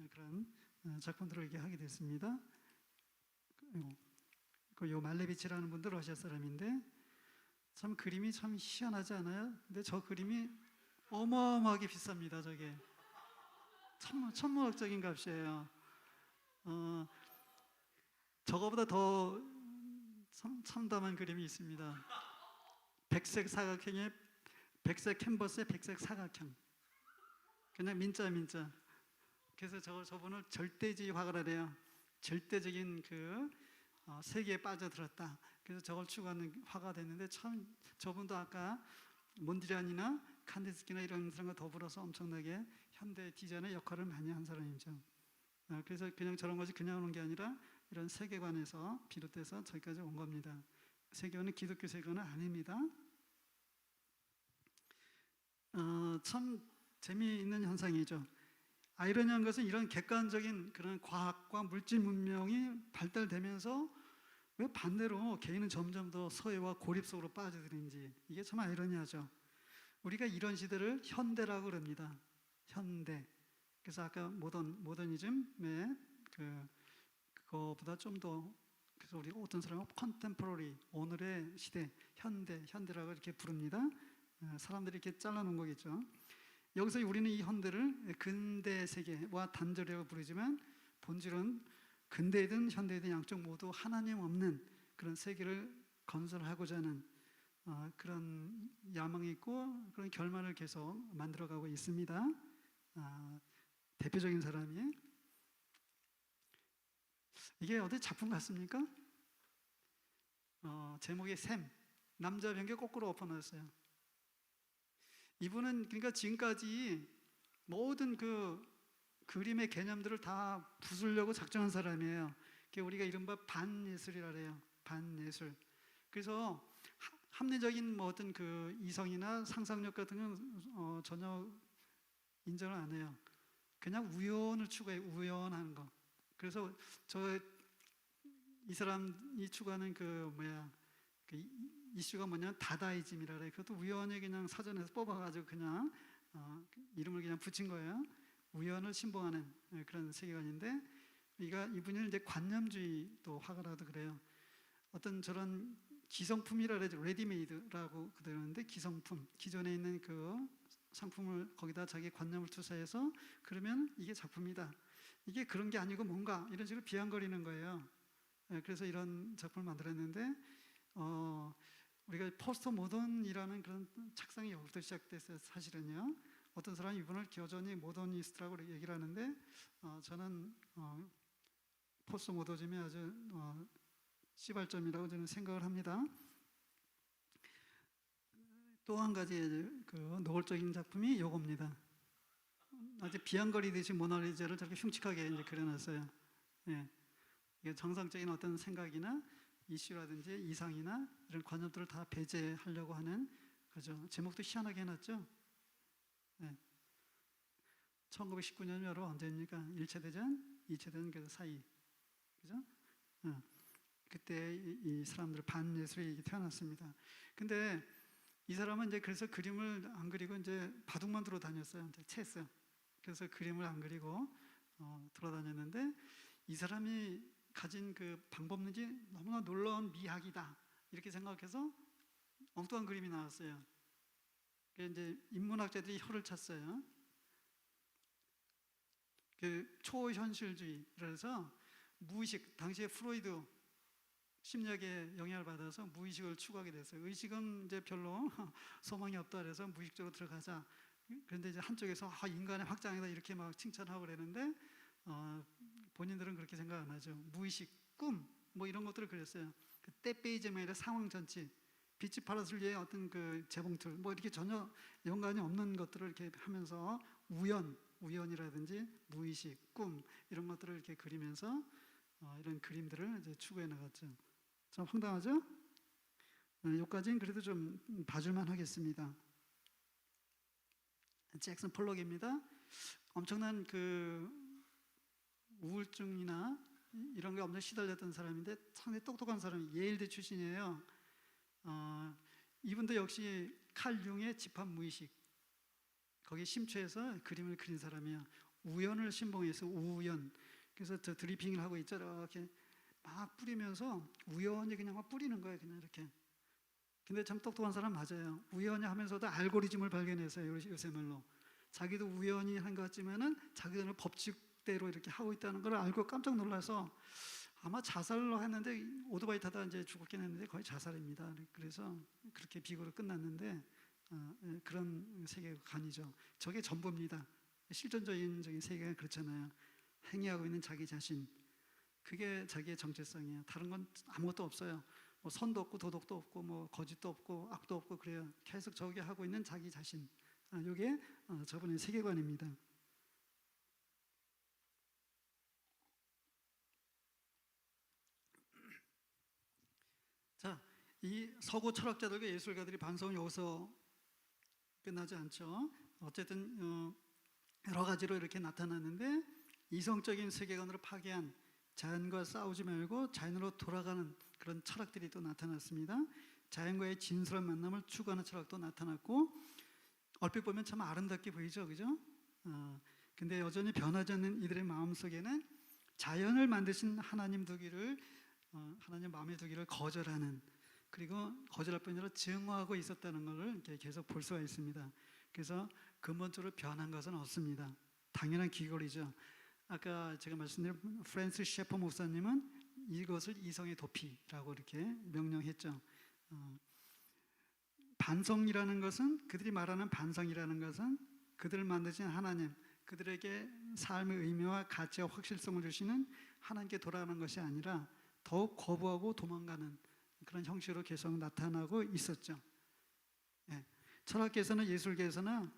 그런 작품들을 이렇게 하게 됐습니다. 요 말레비치라는 분도 러시아 사람인데 참 그림이 참 희한하지 않아요? 근데 저 그림이 어마어마하게 비쌉니다. 저게 천문학적인 값이에요. 저거보다 더 참담한 그림이 있습니다. 백색 사각형에 백색 캔버스에 백색 사각형. 그냥 민자. 그래서 저분을 절대주의 화가라래요. 절대적인 그 세계에 빠져들었다. 그래서 저걸 추구하는 화가 됐는데 참 저분도 아까 몬디란이나 칸디스키나 이런 사람과 더불어서 엄청나게 현대 디자인의 역할을 많이 한 사람이죠. 그래서 그냥 저런 것이 그냥 오는 게 아니라 이런 세계관에서 비롯돼서 저기까지 온 겁니다. 세계관은 기독교 세계관은 아닙니다. 참 재미있는 현상이죠. 아이러니한 것은 이런 객관적인 그런 과학과 물질 문명이 발달되면서 왜 반대로 개인은 점점 더 서해와 고립 속으로 빠져드는지 이게 참 아이러니하죠. 우리가 이런 시대를 현대라고 그럽니다. 현대. 그래서 아까 모더니즘의 그거보다 좀 더 그래서 우리 어떤 사람은 컨템포러리 오늘의 시대 현대라고 이렇게 부릅니다. 사람들이 이렇게 잘라놓은 거겠죠. 여기서 우리는 이 현대를 근대 세계와 단절이라고 부르지만 본질은 근대이든 현대이든 양쪽 모두 하나님 없는 그런 세계를 건설하고자 하는 그런 야망이 있고 그런 결말을 계속 만들어가고 있습니다. 대표적인 사람이 이게 어디 작품 같습니까? 제목이 샘 남자 변기 거꾸로 엎어놨어요. 이분은 그러니까 지금까지 모든 그 그림의 개념들을 다 부수려고 작정한 사람이에요. 그게 우리가 이른바 반예술이라 해요. 반예술. 그래서 합리적인 뭐 어떤 그 이성이나 상상력 같은 건 전혀 인정을 안 해요. 그냥 우연을 추구해요. 우연한 거. 그래서 이 사람이 추구하는 그 이슈가 뭐냐면 다다이즘이라 그래요. 그것도 우연히 그냥 사전에서 뽑아가지고 그냥 이름을 그냥 붙인 거예요. 우연을 신봉하는 그런 세계관인데 이분이 이제 관념주의도 화가라도 그래요. 어떤 저런 기성품이라 그러죠. 레디메이드라고 그러는데 기성품, 기존에 있는 그 상품을 거기다 자기 관념을 투사해서 그러면 이게 작품이다. 이게 그런 게 아니고 뭔가 이런 식으로 비아냥거리는 거예요. 그래서 이런 작품을 만들었는데 우리가 포스트 모던이라는 그런 착상이 여기부터 시작됐어요. 사실은요. 어떤 사람이 이분을 여전히 모더니스트라고 얘기를 하는데 저는 포스트 모더즘이 아주 시발점이라고 저는 생각을 합니다. 또 한 가지 그 노골적인 작품이 요겁니다. 아주 비아냥거리듯이 모나리자를 저렇게 흉측하게 이제 그려놨어요. 예. 이게 정상적인 어떤 생각이나 이슈라든지 이상이나 이런 관념들을 다 배제하려고 하는 거죠. 제목도 희한하게 해놨죠. 예. 1919년 여러분 언제입니까? 1차 대전, 2차 대전 그 사이, 그죠? 그때 이 사람들 반예술이 태어났습니다. 근데 이 사람은 이제 그래서 그림을 안 그리고 이제 바둑만 들어 다녔어요. 이제 체스. 그래서 그림을 안 그리고 돌아다녔는데 이 사람이 가진 그 방법론이 너무나 놀라운 미학이다 이렇게 생각해서 엉뚱한 그림이 나왔어요. 그게 이제 인문학자들이 혀를 찼어요. 그 초현실주의, 그래서 무의식, 당시에 프로이드 심리학의 영향을 받아서 무의식을 추구하게 됐어요. 의식은 이제 별로 소망이 없다 그래서 무의식적으로 들어가자. 그런데 이제 한쪽에서 인간의 확장이다 이렇게 막 칭찬하고 그랬는데 본인들은 그렇게 생각 안 하죠. 무의식, 꿈, 뭐 이런 것들을 그렸어요. 그 때페이즘에 아니라 상황 전치, 빛이 파라솔리의 어떤 그 재봉틀, 뭐 이렇게 전혀 연관이 없는 것들을 이렇게 하면서 우연이라든지 무의식, 꿈 이런 것들을 이렇게 그리면서 이런 그림들을 이제 추구해 나갔죠. 참 황당하죠? 여기까지는 그래도 좀 봐줄만 하겠습니다. 잭슨 폴록입니다. 엄청난 그 우울증이나 이런 게 엄청 시달렸던 사람인데 상당히 똑똑한 사람이 예일대 출신이에요. 이분도 역시 칼 융의 집합무의식 거기에 심취해서 그림을 그린 사람이에요. 우연을 신봉해서 우연. 그래서 저 드리핑을 하고 있죠. 이렇게 막 뿌리면서 우연히 그냥 막 뿌리는 거예요. 그냥 이렇게. 근데 참 똑똑한 사람 맞아요. 우연히 하면서도 알고리즘을 발견했어요. 요새 말로. 자기도 우연히 한 것 같지만은 자기들은 법칙대로 이렇게 하고 있다는 걸 알고 깜짝 놀라서 아마 자살로 했는데 오토바이 타다 이제 죽었긴 했는데 거의 자살입니다. 그래서 그렇게 비극으로 끝났는데 그런 세계관이죠. 저게 전부입니다. 실존적인 세계가 그렇잖아요. 행위하고 있는 자기 자신, 그게 자기의 정체성이에요. 다른 건 아무것도 없어요. 뭐 선도 없고 도덕도 없고 뭐 거짓도 없고 악도 없고 그래요. 계속 저게 하고 있는 자기 자신. 이게 저분의 세계관입니다. 자, 이 서구 철학자들과 예술가들이 반성은 여기서 끝나지 않죠. 어쨌든 여러 가지로 이렇게 나타났는데 이성적인 세계관으로 파괴한 자연과 싸우지 말고 자연으로 돌아가는 그런 철학들이 또 나타났습니다. 자연과의 진솔한 만남을 추구하는 철학도 나타났고 얼핏 보면 참 아름답게 보이죠, 그죠? 근데 여전히 변하지 않는 이들의 마음 속에는 자연을 만드신 하나님 두기를 하나님 마음에 두기를 거절하는, 그리고 거절할 뿐 아니라 증오하고 있었다는 것을 계속 볼 수가 있습니다. 그래서 근본적으로 변한 것은 없습니다. 당연한 기거리죠. 아까 제가 말씀드린 프랜시스 셰퍼 목사님은 이것을 이성의 도피라고 이렇게 명령했죠. 반성이라는 것은, 그들이 말하는 반성이라는 것은 그들을 만드신 하나님, 그들에게 삶의 의미와 가치와 확실성을 주시는 하나님께 돌아가는 것이 아니라 더욱 거부하고 도망가는 그런 형식으로 계속 나타나고 있었죠. 예. 철학계에서는, 예술계에서는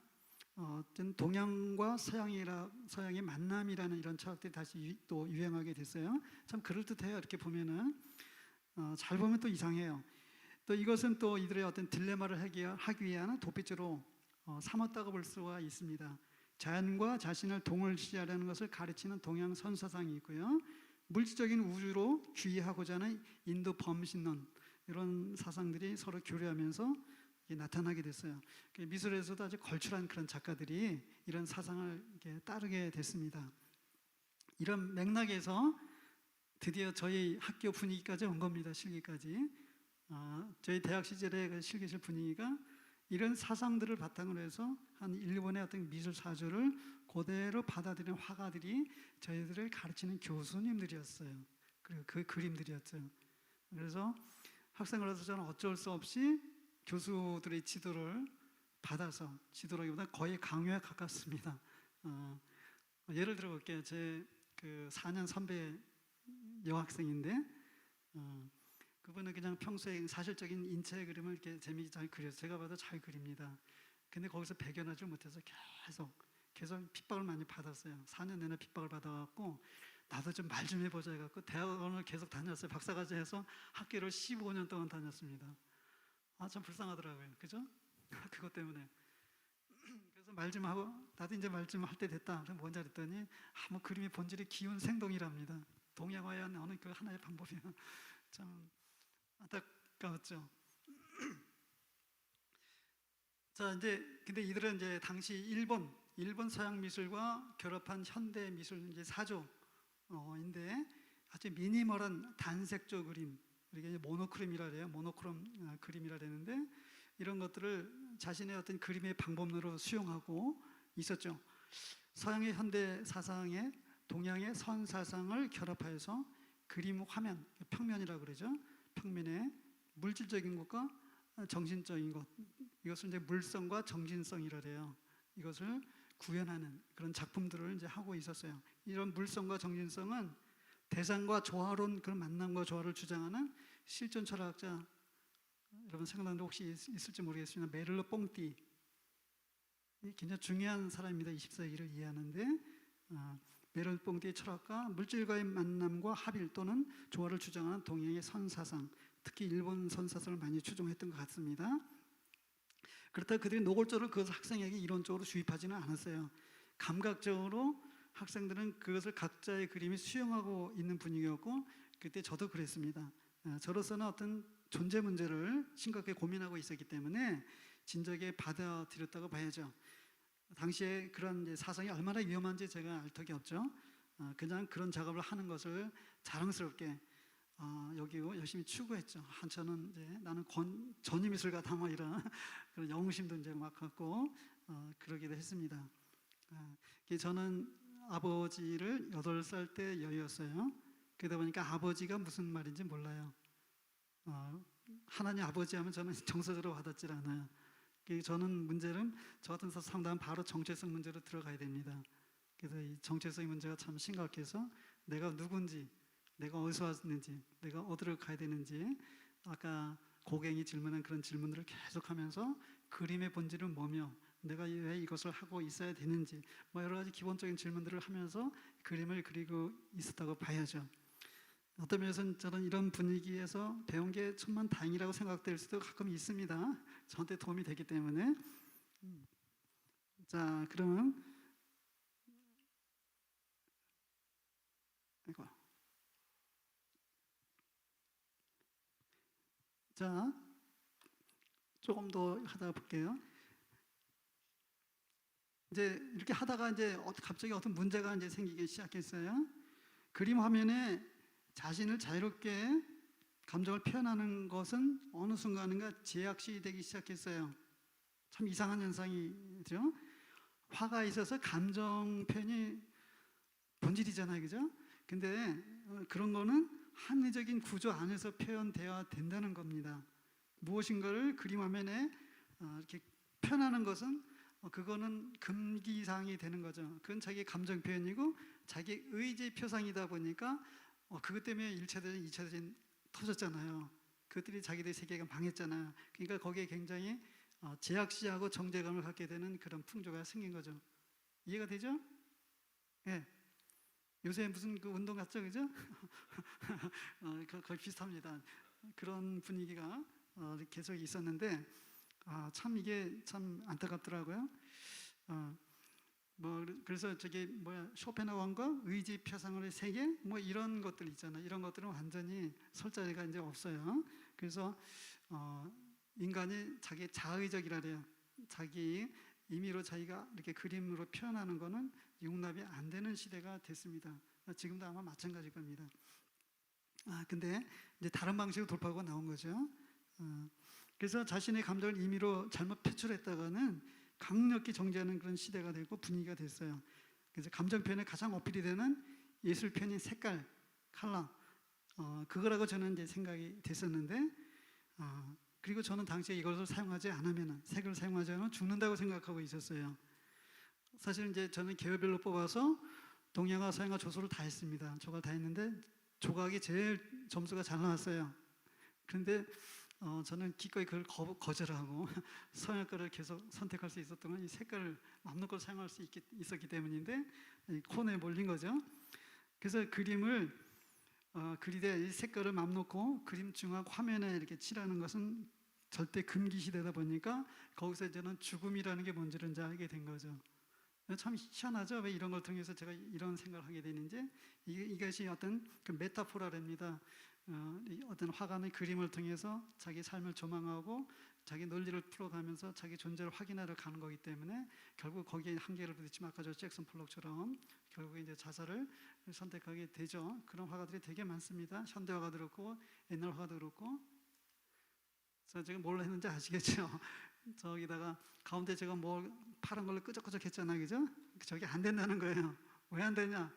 어떤 동양과 서양의 만남이라는 이런 철학들이 다시 또 유행하게 됐어요. 참 그럴듯해요. 이렇게 보면은 잘 보면 또 이상해요. 또 이것은 또 이들의 어떤 딜레마를 하기 위한 도피처로 삼았다고 볼 수가 있습니다. 자연과 자신을 동일시하려는 것을 가르치는 동양 선사상이 있고요. 물질적인 우주로 귀의하고자 하는 인도 범신론, 이런 사상들이 서로 교류하면서 나타나게 됐어요. 미술에서도 아주 걸출한 그런 작가들이 이런 사상을 이렇게 따르게 됐습니다. 이런 맥락에서 드디어 저희 학교 분위기까지 온 겁니다. 실기까지. 저희 대학 시절의 그 실기실 분위기가 이런 사상들을 바탕으로 해서 한 일본의 어떤 미술 사조를 그대로 받아들인 화가들이 저희들을 가르치는 교수님들이었어요. 그리고 그 그림들이었죠. 그래서 학생으로서 저는 어쩔 수 없이 교수들의 지도를 받아서, 지도라기보다 거의 강요에 가깝습니다. 예를 들어 볼게요. 제 그 4년 선배 여학생인데 그분은 그냥 평소에 사실적인 인체 그림을 이렇게 재미있게 잘 그려서 제가 봐도 잘 그립니다. 근데 거기서 배견하지 못해서 계속 핍박을 많이 받았어요. 4년 내내 핍박을 받아갖고 나도 좀 말 좀 해보자 해갖고 대학원을 계속 다녔어요. 박사까지 해서 학교를 15년 동안 다녔습니다. 참 불쌍하더라고요. 그죠? 그것 때문에. 그래서 말 좀 하고 나도 이제 말 좀 할 때 됐다. 그럼 뭔지 알았더니 뭐 그림의 본질이 기운 생동이랍니다. 동양화의 어느 그 하나의 방법이야. 참 안타까웠죠. 자, 이제 근데 이들은 이제 당시 일본 서양 미술과 결합한 현대 미술 이제 사조인데 아주 미니멀한 단색조 그림, 우리가 이제 모노크롬이라 그래요. 모노크롬 그림이라 되는데 이런 것들을 자신의 어떤 그림의 방법론으로 수용하고 있었죠. 서양의 현대 사상에 동양의 선 사상을 결합하여서 그림 화면, 평면이라고 그러죠. 평면에 물질적인 것과 정신적인 것, 이것을 이제 물성과 정신성이라 해요. 이것을 구현하는 그런 작품들을 이제 하고 있었어요. 이런 물성과 정신성은 대상과 조화로운 그런 만남과 조화를 주장하는 실존 철학자, 여러분 생각나는 혹시 있을지 모르겠습니다. 메를로 뽕띠, 굉장히 중요한 사람입니다. 20세기를 이해하는데 메를로 뽕띠의 철학과 물질과의 만남과 합일 또는 조화를 주장하는 동양의 선사상, 특히 일본 선사상을 많이 추종했던 것 같습니다. 그렇다고 그들이 노골적으로 그것을 학생에게 이론적으로 주입하지는 않았어요. 감각적으로 학생들은 그것을 각자의 그림이 수용하고 있는 분위기였고 그때 저도 그랬습니다. 저로서는 어떤 존재 문제를 심각하게 고민하고 있었기 때문에 진작에 받아들였다고 봐야죠. 당시에 그런 이제 사상이 얼마나 위험한지 제가 알 턱이 없죠. 그냥 그런 작업을 하는 것을 자랑스럽게 여기고 열심히 추구했죠. 저는 이제 나는 전위미술가다 뭐 이런 그런 영웅심도 이제 막 갖고 그러기도 했습니다. 저는 아버지를 8살 때 여의었어요. 그러다 보니까 아버지가 무슨 말인지 몰라요. 하나님 아버지 하면 저는 정서적으로 와닿질 않아요. 저는 문제는 저 같은 상담은 바로 정체성 문제로 들어가야 됩니다. 그래서 이 정체성의 문제가 참 심각해서 내가 누군지, 내가 어디서 왔는지, 내가 어디로 가야 되는지 아까 고갱이 질문한 그런 질문들을 계속하면서 그림의 본질은 뭐며 내가 왜 이것을 하고 있어야 되는지 뭐 여러 가지 기본적인 질문들을 하면서 그림을 그리고 있었다고 봐야죠. 어떤 면에서는 저는 이런 분위기에서 배운 게 천만 다행이라고 생각될 수도 가끔 있습니다. 저한테 도움이 되기 때문에. 자, 그러면 아이고. 자, 조금 더 하다 볼게요. 이제 이렇게 하다가 이제 갑자기 어떤 문제가 이제 생기기 시작했어요. 그림 화면에 자신을 자유롭게 감정을 표현하는 것은 어느 순간인가 제약시 되기 시작했어요. 참 이상한 현상이죠. 화가 있어서 감정 표현이 본질이잖아요, 그죠? 근데 그런 거는 합리적인 구조 안에서 표현되어야 된다는 겁니다. 무엇인가를 그림 화면에 이렇게 표현하는 것은 그거는 금기사항이 되는 거죠. 그건 자기 감정 표현이고 자기 의지 표상이다 보니까 그것 때문에 1차 대전, 2차 대전 터졌잖아요. 그것들이 자기들 세계가 망했잖아요. 그러니까 거기에 굉장히 제약시하고 정제감을 갖게 되는 그런 풍조가 생긴 거죠. 이해가 되죠? 예. 요새 무슨 그 운동 같죠, 그죠? 거의 비슷합니다. 그런 분위기가 계속 있었는데 참 이게 참 안타깝더라고요. 뭐 그래서 저기 뭐야 쇼펜하우어가 의지 표상의 세계 뭐 이런 것들 있잖아요. 이런 것들은 완전히 설 자리가 이제 없어요. 그래서 인간이 자기 자의적이라 그래요. 자기 임의로 자기가 이렇게 그림으로 표현하는 거는 용납이 안 되는 시대가 됐습니다. 지금도 아마 마찬가지일 겁니다. 근데 이제 다른 방식으로 돌파구가 나온 거죠. 그래서 자신의 감정을 임의로 잘못 표출했다가는 강력히 정죄하는 그런 시대가 되고 분위기가 됐어요. 그래서 감정 표현에 가장 어필이 되는 예술 표현인 색깔, 컬러, 그거라고 저는 이제 생각이 됐었는데, 그리고 저는 당시에 이것을 사용하지 않으면, 색을 사용하지 않으면 죽는다고 생각하고 있었어요. 사실 이제 저는 계열별로 뽑아서 동양화, 서양화, 조소를 다 했습니다. 조각 다 했는데 조각이 제일 점수가 잘 나왔어요. 그런데 저는 기꺼이 그걸 거절하고 서양 거를 계속 선택할 수 있었던 건 이 색깔을 맘 놓고 사용할 수 있었기 때문인데, 이 코너에 몰린 거죠. 그래서 그림을 그리되 이 색깔을 맘 놓고 그림 중앙 화면에 이렇게 칠하는 것은 절대 금기 시대다 보니까 거기서 저는 죽음이라는 게 뭔지를 이제 알게 된 거죠. 참 희한하죠. 왜 이런 걸 통해서 제가 이런 생각을 하게 되는지, 이것이 어떤 그 메타포라랍니다. 어떤 화가는 그림을 통해서 자기 삶을 조망하고 자기 논리를 풀어가면서 자기 존재를 확인하러 가는 거기 때문에 결국 거기에 한계를 부딪히면 아까 저 잭슨 폴록처럼 결국 이제 자살을 선택하게 되죠. 그런 화가들이 되게 많습니다. 현대 화가도 그렇고 옛날 화가도 그렇고. 저 지금 뭘 했는지 아시겠죠? 저기다가 가운데 제가 뭐 파란 걸로 끄적끄적 했잖아요, 그죠? 저게 안 된다는 거예요. 왜 안 되냐?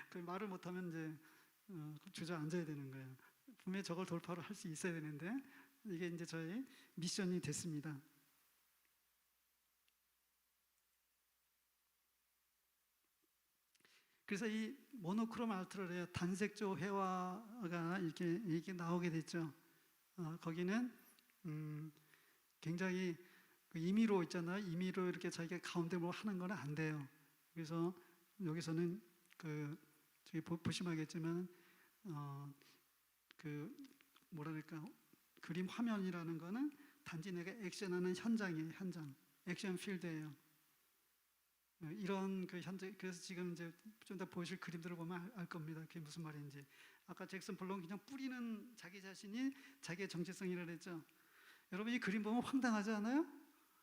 그 말을 못하면 이제 주저앉아야 되는 거예요. 분명히 저걸 돌파를 할 수 있어야 되는데, 이게 이제 저희 미션이 됐습니다. 그래서 이 모노크롬 알트럴의 단색조 회화가 이렇게 나오게 됐죠. 거기는 굉장히 그 임의로 있잖아요. 임의로 이렇게 자기가 가운데 뭐 하는 건 안 돼요. 그래서 여기서는 그 저기 보시면 알겠지만 그 뭐라 그럴까, 그림 화면이라는 거는 단지 내가 액션하는 현장이에요. 현장, 액션 필드예요. 이런 그 현재, 그래서 지금 이제 좀 더 보실 그림들을 보면 알 겁니다. 그게 무슨 말인지. 아까 잭슨 폴록은 그냥 뿌리는 자기 자신이 자기의 정체성이라고 했죠. 여러분 이 그림 보면 황당하지 않아요?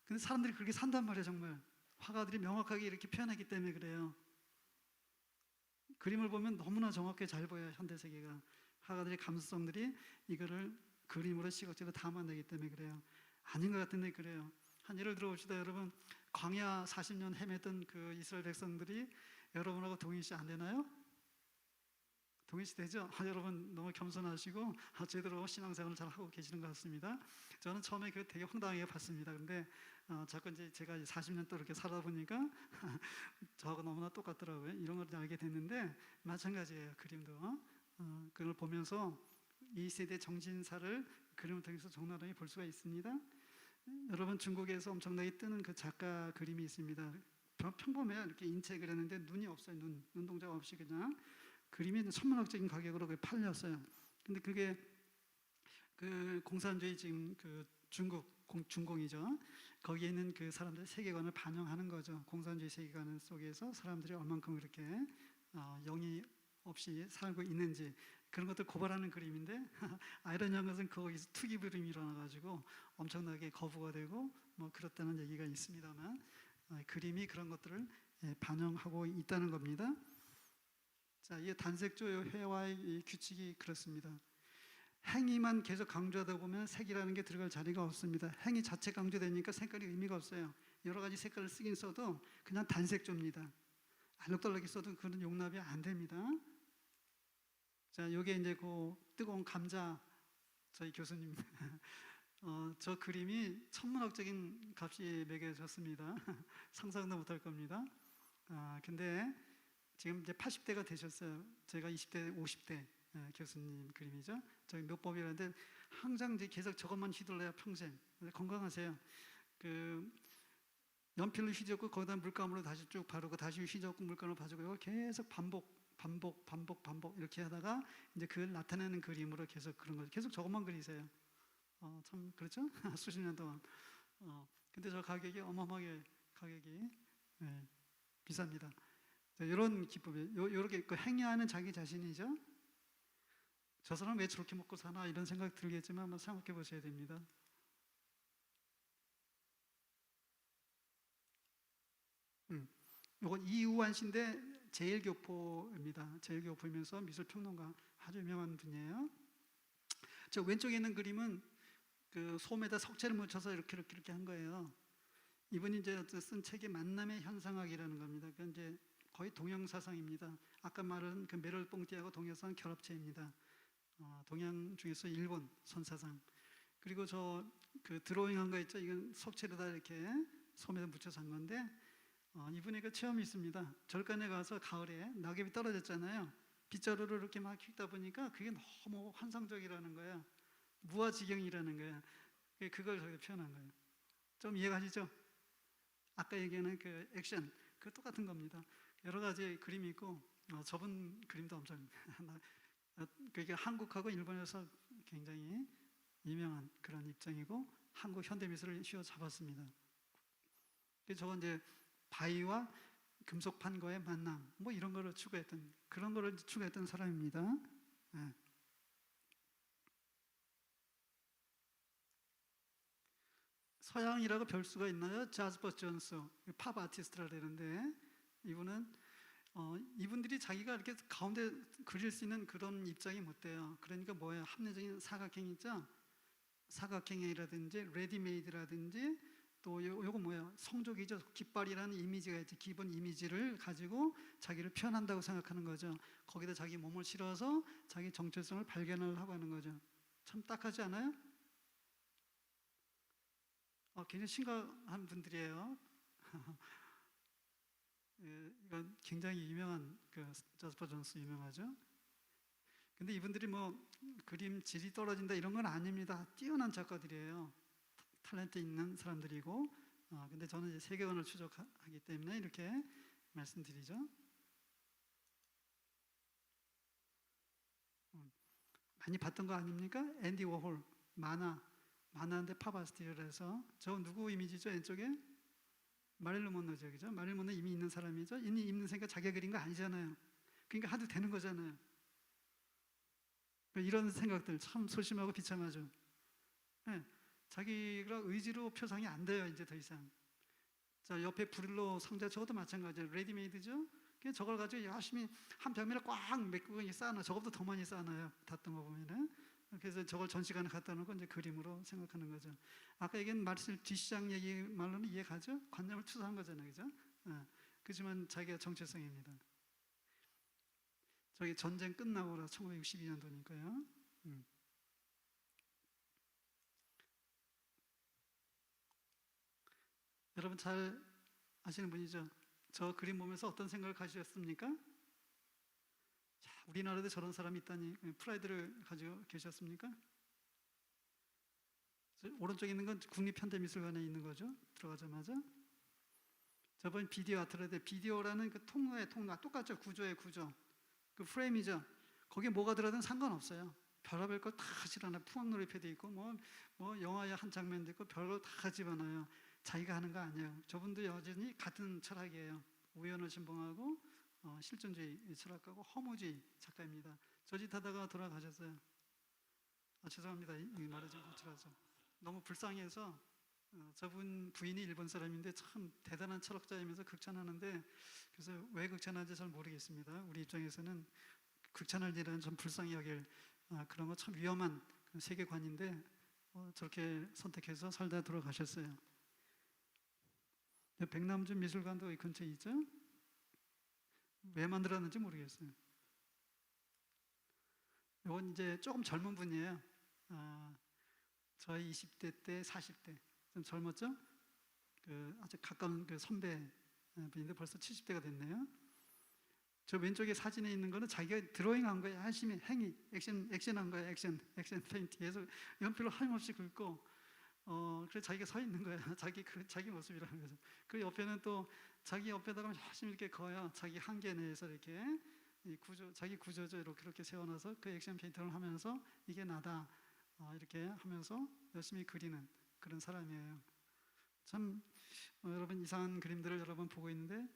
근데 사람들이 그렇게 산단 말이에요. 정말 화가들이 명확하게 이렇게 표현했기 때문에 그래요. 그림을 보면 너무나 정확하게 잘 보여요. 현대세계가. 화가들의 감수성들이 이거를 그림으로 시각적으로 담아내기 때문에 그래요. 아닌 것 같은데 그래요. 한 예를 들어봅시다. 여러분 광야 40년 헤맸던 그 이스라엘 백성들이 여러분하고 동일시 안 되나요? 동일시 되죠? 여러분 너무 겸손하시고 제대로 신앙생활을 잘 하고 계시는 것 같습니다. 저는 처음에 그 되게 황당하게 봤습니다. 근데 자꾸 이제 제가 40년 또 이렇게 살다 보니까 저하고 너무나 똑같더라고요. 이런 걸 알게 됐는데 마찬가지예요. 그림도 그걸 보면서 이 세대 정신사를 그림을 통해서 적나라하게 볼 수가 있습니다. 여러분 중국에서 엄청나게 뜨는 그 작가 그림이 있습니다. 평범해요. 이렇게 인체 그렸는데 눈이 없어요. 눈 동작 없이 그냥 그림이 천문학적인 가격으로 팔렸어요. 근데 그게 그 공산주의 지금 그 중국 중공이죠. 거기에 있는 그 사람들의 세계관을 반영하는 거죠. 공산주의 세계관 속에서 사람들이 얼만큼 그렇게 영이 없이 살고 있는지 그런 것들 고발하는 그림인데 아이러니한 것은 거기서 투기 불임이 일어나가지고 엄청나게 거부가 되고 뭐 그렇다는 얘기가 있습니다만 그림이 그런 것들을 반영하고 있다는 겁니다. 자, 이 단색조 회화의 이 규칙이 그렇습니다. 행위만 계속 강조하다 보면 색이라는 게 들어갈 자리가 없습니다. 행위 자체 강조되니까 색깔이 의미가 없어요. 여러 가지 색깔을 쓰긴 써도 그냥 단색조입니다. 알록달록이 써도 그런 용납이 안 됩니다. 자, 이게 이제 그 뜨거운 감자 저희 교수님 저 그림이 천문학적인 값이 매겨졌습니다. 상상도 못할 겁니다. 근데 지금 이제 80대가 되셨어요. 제가 20대, 50대 교수님 그림이죠. 저희 묘법이라는데 항상 이제 계속 저것만 휘둘러야 평생 건강하세요. 그 연필로 휘젓고 거기다 물감으로 다시 쭉 바르고 다시 휘젓고 물감으로 바르고 이걸 계속 반복 이렇게 하다가 이제 그걸 나타내는 그림으로 계속 그런 거죠. 계속 저것만 그리세요. 참 그렇죠? 수십 년 동안. 근데 저 가격이 어마어마하게 가격이 비쌉니다. 이런 기법이 이렇게 행위하는 자기 자신이죠. 저 사람 왜 저렇게 먹고 사나 이런 생각 들겠지만 한번 생각해 보셔야 됩니다. 이건 이우환 씨인데 제일교포입니다. 제일교포이면서 미술평론가 아주 유명한 분이에요. 저 왼쪽에 있는 그림은 그 솜에다 석재를 묻혀서 이렇게 한 거예요. 이분이 이제 쓴 책이 만남의 현상학이라는 겁니다. 그 이제 거의 동양 사상입니다. 아까 말한 그 메럴 뽕띠하고 동양사상 결합체입니다. 동양 중에서 일본 선사상. 그리고 저 그 드로잉한 거 있죠? 이건 석재로다 이렇게 솜에다 묻혀서 한 건데 이분의 그 체험이 있습니다. 절간에 가서 가을에 낙엽이 떨어졌잖아요. 빗자루를 이렇게 막 긁다 보니까 그게 너무 환상적이라는 거예요. 무아지경이라는 거예요. 그걸 저기 표현한 거예요. 좀 이해가시죠? 아까 얘기하는 그 액션, 그 똑같은 겁니다. 여러 가지 그림이 있고 저분 그림도 엄청 그게 한국하고 일본에서 굉장히 유명한 그런 입장이고 한국 현대미술을 휘어잡았습니다. 저건 이제 바위와 금속판과의 만남, 뭐 이런 거를 추구했던 그런 거를 추구했던 사람입니다. 네. 서양이라고 별 수가 있나요? 자스퍼 존스, 팝 아티스트라 그러는데 이분은 이분들이 자기가 이렇게 가운데 그릴 수 있는 그런 입장이 못 돼요. 그러니까 뭐예요? 합리적인 사각형 있죠? 사각형이라든지 레디메이드라든지 또 요거 뭐예요? 성족이죠. 깃발이라는 이미지가 있죠. 기본 이미지를 가지고 자기를 표현한다고 생각하는 거죠. 거기다 자기 몸을 실어서 자기 정체성을 발견을 하고 하는 거죠. 참 딱하지 않아요? 굉장히 심각한 분들이에요. 예, 이건 굉장히 유명한 그 자스퍼 존스 유명하죠. 근데 이분들이 뭐 그림 질이 떨어진다 이런 건 아닙니다. 뛰어난 작가들이에요. 탤런트 있는 사람들이고, 근데 저는 이제 세계관을 추적하기 때문에 이렇게 말씀드리죠. 많이 봤던 거 아닙니까? 앤디 워홀 만화인데 팝아스티를 해서 저 누구 이미지죠? 왼쪽에 마릴린 먼로죠, 그죠? 마릴린 먼로 이미 있는 사람이죠. 이미 있는 생각 자기가 그린 거 아니잖아요. 그러니까 하도 되는 거잖아요. 이런 생각들 참 소심하고 비참하죠. 네, 자기가 의지로 표상이 안 돼요, 이제 더 이상. 자, 옆에 브릴로 상자 저것도 마찬가지예요. 레디메이드죠? 그냥 저걸 가지고 열심히 한 벽면에 꽉 메꾸고 쌓아놔. 저것도 더 많이 쌓아놔요. 닿던 거 보면은. 그래서 저걸 전시관에 갖다 놓고 이제 그림으로 생각하는 거죠. 아까 얘기한 말씀 뒷시장 얘기 말로는 이해가죠? 관념을 투사한 거잖아요, 그죠? 그렇지만 자기가 정체성입니다. 저기 전쟁 끝나고 나서 1962년도니까요. 여러분 잘 아시는 분이죠? 저 그림 보면서 어떤 생각을 가지셨습니까? 자, 우리나라도 저런 사람이 있다니 프라이드를 가지고 계셨습니까? 오른쪽에 있는 건 국립현대미술관에 있는 거죠. 들어가자마자. 저번 비디오 아트라데 비디오라는 그 통로의 통로 똑같죠. 구조의 구조. 그 프레임이죠. 거기에 뭐가 들어든 상관없어요. 별의별 거 다 실어놔. 풍악놀이패도 있고 뭐 영화의 한 장면도 있고 별걸 다 집어넣어요. 자기가 하는 거 아니에요. 저분도 여전히 같은 철학이에요. 우연을 신봉하고 실존주의 철학가고 허무주의 작가입니다. 저 짓 하다가 돌아가셨어요. 죄송합니다. 이 말을 좀 고치라서. 너무 불쌍해서 저분 부인이 일본 사람인데 참 대단한 철학자이면서 극찬하는데 그래서 왜 극찬하는지 잘 모르겠습니다. 우리 입장에서는 극찬할 일은 좀 불쌍히 여길 그런 거 참 위험한 세계관인데 저렇게 선택해서 살다 돌아가셨어요. 백남준 미술관도 이 근처에 있죠? 왜 만들었는지 모르겠어요. 이건 이제 조금 젊은 분이에요. 저희 20대 때 40대 좀 젊었죠? 아주 가까운 그 선배 분인데 벌써 70대가 됐네요. 저 왼쪽에 사진에 있는 거는 자기가 드로잉한 거예요. 열심히 행위, 액션한 거예요. 액션 페인트. 계속 연필로 하염없이 긁고 그래서 자기가 서 있는 거예요. 자기 모습이라는 거죠. 그 옆에는 또 자기 옆에다가 열심히 이렇게 그어요. 자기 한계 내에서 이렇게 자기 구조죠. 이렇게 세워놔서 그 액션 페인팅을 하면서 이게 나다. 이렇게 하면서 열심히 그리는 그런 사람이에요. 참 여러분 이상한 그림들을 여러분 보고 있는데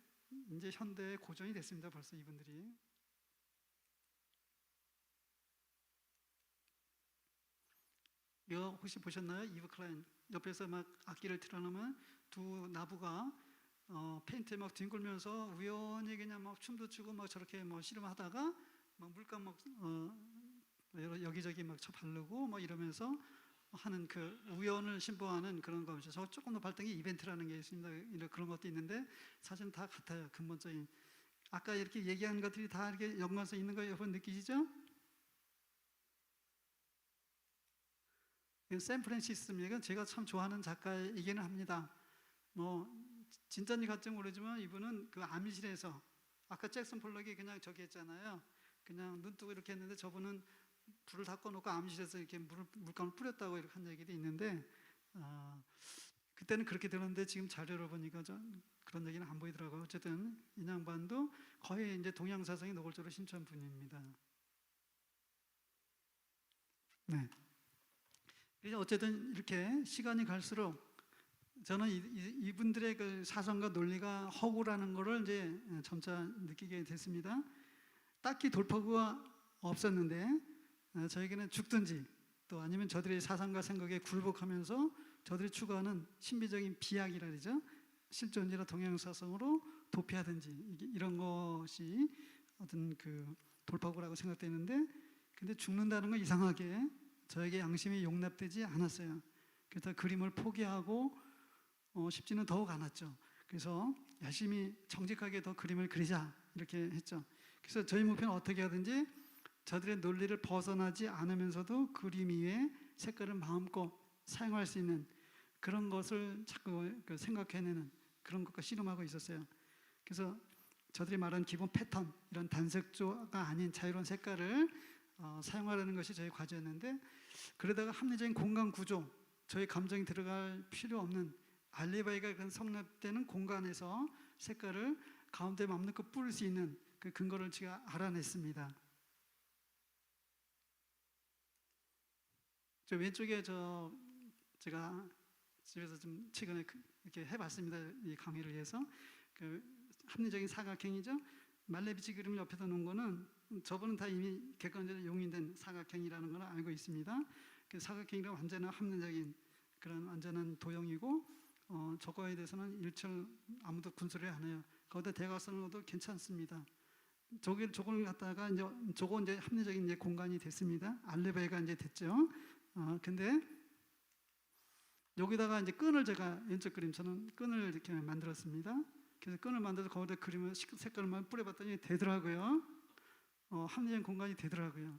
이제 현대의 고전이 됐습니다. 벌써 이분들이. 이거 혹시 보셨나요? 이브 클라인 옆에서 막 악기를 틀어놓으면 두 나부가 페인트에 막 뒹굴면서 우연히 그냥 막 춤도 추고 막 저렇게 뭐 씨름하다가 막 물감 막 여기저기 막 바르고 막 이러면서 하는 그 우연을 신봉하는 그런 거죠. 저 조금 더 발달된 게 이벤트라는 게 있습니다. 이런 그런 것도 있는데 사실은 다 같아요. 근본적인 아까 이렇게 얘기한 것들이 다 이렇게 연관성 있는 거 여러분 느끼시죠? 샌프란시스입니다. 제가 참 좋아하는 작가이기는 합니다. 뭐 진짜인지 가짜인지 모르지만 이분은 그 암실에서 아까 잭슨 폴락이 그냥 저기 했잖아요. 그냥 눈 뜨고 이렇게 했는데 저분은 불을 다 꺼놓고 암실에서 이렇게 물감을 뿌렸다고 이렇게 한 얘기도 있는데 그때는 그렇게 들었는데 지금 자료를 보니까 그런 얘기는 안 보이더라고요. 어쨌든 이 양반도 거의 이제 동양사상에 노골적으로 신청한 분입니다. 네. 그래서 어쨌든 이렇게 시간이 갈수록 저는 이분들의 그 사상과 논리가 허구라는 것을 이제 점차 느끼게 됐습니다. 딱히 돌파구가 없었는데 저에게는 죽든지 또 아니면 저들의 사상과 생각에 굴복하면서 저들이 추구하는 신비적인 비약이라 그러죠. 실존이나 동양사상으로 도피하든지 이런 것이 어떤 그 돌파구라고 생각되는데 근데 죽는다는 건 이상하게 저에게 양심이 용납되지 않았어요. 그래서 그림을 포기하고 쉽지는 더욱 않았죠. 그래서 열심히 정직하게 더 그림을 그리자 이렇게 했죠. 그래서 저희 목표는 어떻게 하든지 저들의 논리를 벗어나지 않으면서도 그림 위에 색깔을 마음껏 사용할 수 있는 그런 것을 자꾸 생각해내는 그런 것과 씨름하고 있었어요. 그래서 저들이 말하는 기본 패턴 이런 단색조가 아닌 자유로운 색깔을 사용하려는 것이 저희 과제였는데 그러다가 합리적인 공간 구조 저희 감정이 들어갈 필요 없는 알리바이가 그런 성립되는 공간에서 색깔을 가운데 맘놓고 뿌릴 수 있는 그 근거를 제가 알아냈습니다. 저 왼쪽에 제가 집에서 좀 최근에 이렇게 해봤습니다. 이 강의를 위해서 그 합리적인 사각형이죠. 말레비치 그림을 옆에다 놓은 거는 저분은 다 이미 객관적으로 용인된 사각형이라는 걸 알고 있습니다. 그 사각형이란 완전한 합리적인 그런 완전한 도형이고 저거에 대해서는 일절 아무도 군소리 안 해요. 거기다 대각선을 넣어도 괜찮습니다. 저걸 갖다가 저거 이제 합리적인 이제 공간이 됐습니다. 알레베가 이제 됐죠. 근데 여기다가 이제 끈을 제가 왼쪽 그림처럼 끈을 이렇게 만들었습니다. 그래서 끈을 만들어서 거기다 그림을 색깔만 뿌려봤더니 되더라고요. 합리적인 공간이 되더라고요.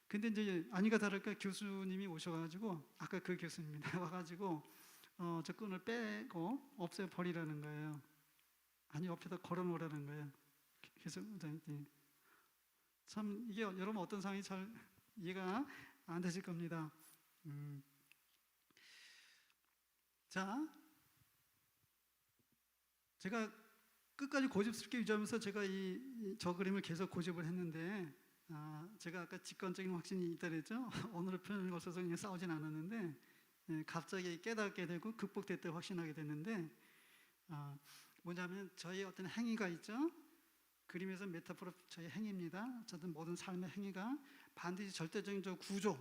근데 이제 아니가 다를까 교수님이 오셔가지고 아까 그 교수님입니다. 와가지고 저 끈을 빼고 없애 버리라는 거예요. 아니 옆에다 걸어놓으라는 거예요. 그래서 참 이게 여러분 어떤 상황이 잘 이해가 안 되실 겁니다. 자, 제가 끝까지 고집스럽게 유지하면서 제가 저 그림을 계속 고집을 했는데 제가 아까 직관적인 확신이 있다 그랬죠. 오늘의 표현을 거쳐서 그냥 싸우진 않았는데 갑자기 깨닫게 되고 극복될 때 확신하게 됐는데 뭐냐면 저희 어떤 행위가 있죠. 그림에서 메타포로 저희 행위입니다. 저든 모든 삶의 행위가 반드시 절대적인 저 구조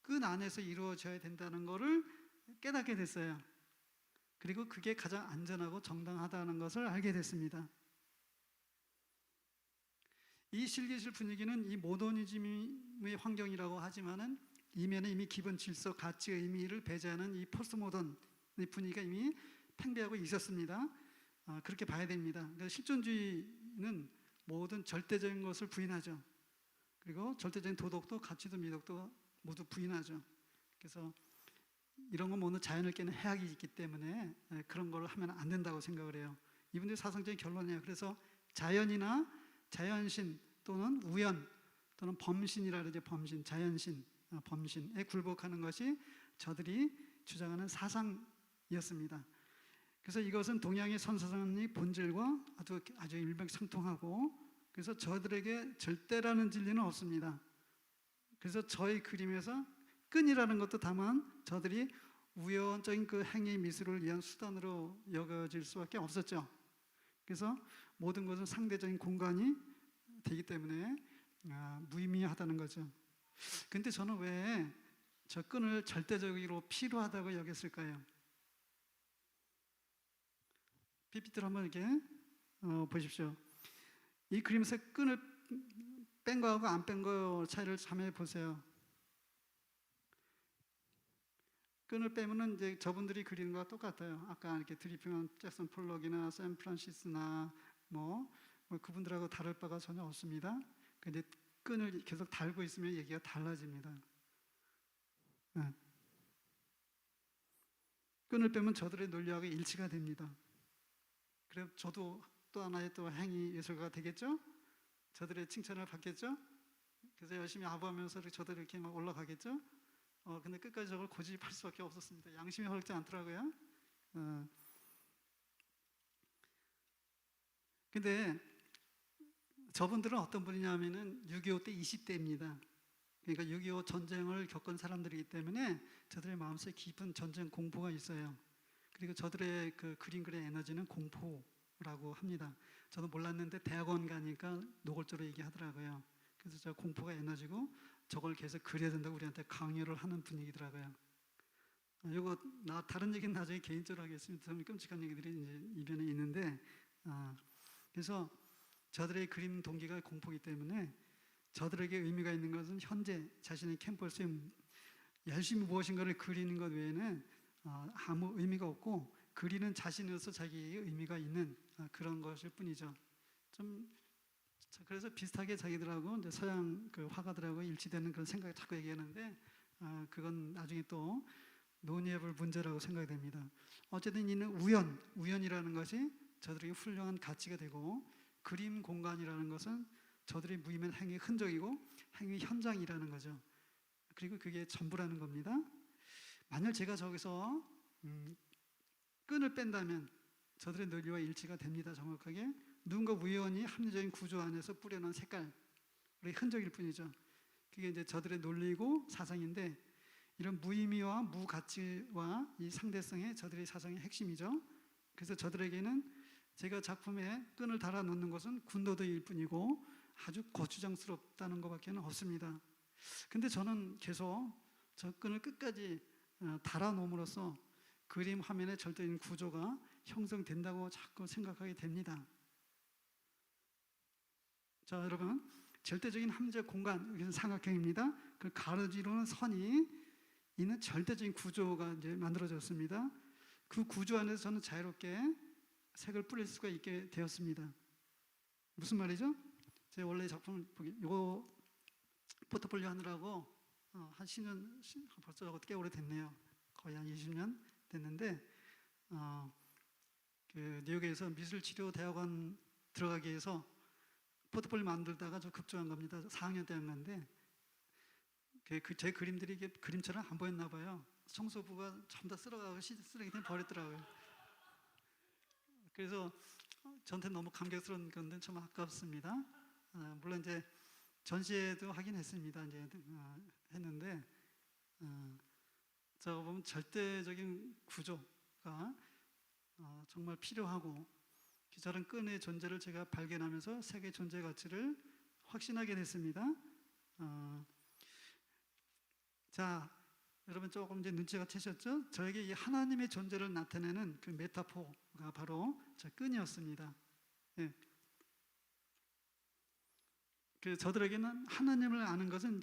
끈 안에서 이루어져야 된다는 것을 깨닫게 됐어요. 그리고 그게 가장 안전하고 정당하다는 것을 알게 됐습니다. 이 실기실 분위기는 이 모더니즘의 환경이라고 하지만은 이면에 이미 기본 질서, 가치, 의미를 배제하는 이 포스트 모던의 분위기가 이미 팽배하고 있었습니다. 그렇게 봐야 됩니다. 그러니까 실존주의는 모든 절대적인 것을 부인하죠. 그리고 절대적인 도덕도 가치도 미덕도 모두 부인하죠. 그래서 이런 건 모두 자연을 깨는 해악이 있기 때문에 그런 걸 하면 안 된다고 생각을 해요. 이분들의 사상적인 결론이에요. 그래서 자연이나 자연신 또는 우연 또는 범신이라 그러죠. 범신, 자연신, 범신에 굴복하는 것이 저들이 주장하는 사상이었습니다. 그래서 이것은 동양의 선사상의 본질과 아주 일맥상통하고 그래서 저들에게 절대라는 진리는 없습니다. 그래서 저희 그림에서 끈이라는 것도 다만 저들이 우연적인 그 행위 미술을 위한 수단으로 여겨질 수밖에 없었죠. 그래서 모든 것은 상대적인 공간이 되기 때문에 무의미하다는 거죠. 근데 저는 왜 저 끈을 절대적으로 필요하다고 여겼을까요? PPT를 한번 이렇게 보십시오. 이 그림에서 끈을 뺀 거하고 안 뺀 거 차이를 참해 보세요. 끈을 빼면은 이제 저분들이 그리는 거와 똑같아요. 아까 이렇게 드리핑한 잭슨 폴록이나 샘 프란시스나 뭐 그분들하고 다를 바가 전혀 없습니다. 근데 끈을 계속 달고 있으면 얘기가 달라집니다. 네. 끈을 빼면 저들의 논리하고 일치가 됩니다. 그래서 저도 또 하나의 또 행위 예술가가 되겠죠? 저들의 칭찬을 받겠죠? 그래서 열심히 아부하면서 저들 이렇게 막 올라가겠죠? 근데 끝까지 저걸 고집할 수밖에 없었습니다. 양심이 허락지 않더라고요. 근데 저분들은 어떤 분이냐면은 6.25 때 20대입니다. 그러니까 6.25 전쟁을 겪은 사람들이기 때문에 저들의 마음속에 깊은 전쟁 공포가 있어요. 그리고 저들의 그 그림글의 에너지는 공포라고 합니다. 저도 몰랐는데 대학원 가니까 노골적으로 얘기하더라고요. 그래서 저 공포가 에너지고 저걸 계속 그려야 된다고 우리한테 강요를 하는 분위기더라고요. 이거 다른 얘기는 나중에 개인적으로 하겠습니다. 좀 끔찍한 얘기들이 이제 이변에 있는데, 그래서 저들의 그림 동기가 공포이기 때문에 저들에게 의미가 있는 것은 현재 자신의 캠퍼스에 열심히 무엇인가를 그리는 것 외에는 아무 의미가 없고, 그리는 자신으로서 자기의 의미가 있는 그런 것일 뿐이죠. 좀 그래서 비슷하게 자기들하고 이제 서양 그 화가들하고 일치되는 그런 생각을 자꾸 얘기하는데, 그건 나중에 또 논의해볼 문제라고 생각이 됩니다. 어쨌든 이는 우연이라는 것이 저들에게 훌륭한 가치가 되고, 그림 공간이라는 것은 저들의 무의미한 행위의 흔적이고 행위 현장이라는 거죠. 그리고 그게 전부라는 겁니다. 만약 제가 저기서 끈을 뺀다면 저들의 논리와 일치가 됩니다. 정확하게 누군가 우연히 합리적인 구조 안에서 뿌려놓은 색깔의 흔적일 뿐이죠. 그게 이제 저들의 논리고 사상인데, 이런 무의미와 무가치와 이 상대성이 저들의 사상의 핵심이죠. 그래서 저들에게는 제가 작품에 끈을 달아 놓는 것은 군더더기일 뿐이고 아주 거추장스럽다는 것밖에 없습니다. 근데 저는 계속 저 끈을 끝까지 달아 놓음으로써 그림 화면의 절대적인 구조가 형성된다고 자꾸 생각하게 됩니다. 자, 여러분, 절대적인 함재 공간, 여기는 삼각형입니다. 그 가로지르는 선이 있는 절대적인 구조가 이제 만들어졌습니다. 그 구조 안에서 저는 자유롭게 색을 뿌릴 수가 있게 되었습니다. 무슨 말이죠? 제 원래 작품을 이거 포트폴리오 하느라고 한 10년, 벌써 꽤 오래됐네요. 거의 한 20년 됐는데, 그 뉴욕에서 미술치료대학원 들어가기 위해서 포트폴리오 만들다가 저 급조한 겁니다. 4학년 때 한 건데, 제 그림들이 이게 그림처럼 안 보였나 봐요. 청소부가 전부 다 쓸어가고 쓰레기통에 버렸더라고요. 그래서 저한테 너무 감격스러운 건데 좀 아깝습니다. 물론 이제 전시회도 하긴 했습니다. 이제 했는데, 저 보면 절대적인 구조가 정말 필요하고, 저런 끈의 존재를 제가 발견하면서 색의 존재 가치를 확신하게 됐습니다. 자, 여러분 조금 이제 눈치가 채셨죠? 저에게 이 하나님의 존재를 나타내는 그 메타포가 바로 저 끈이었습니다. 예. 그 저들에게는 하나님을 아는 것은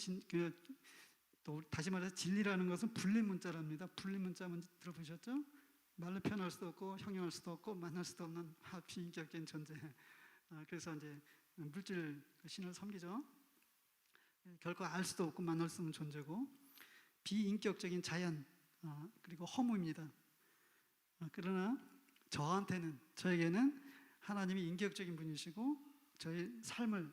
또 다시 말해서 진리라는 것은 불림 문자랍니다. 불림 문자 먼저 들어보셨죠? 말로 표현할 수도 없고 형용할 수도 없고 만날 수도 없는 비인격적인 존재. 그래서 이제 물질 신을 섬기죠. 결코 알 수도 없고 만날 수 없는 존재고 비인격적인 자연, 그리고 허무입니다. 그러나 저에게는 하나님이 인격적인 분이시고 저희 삶을,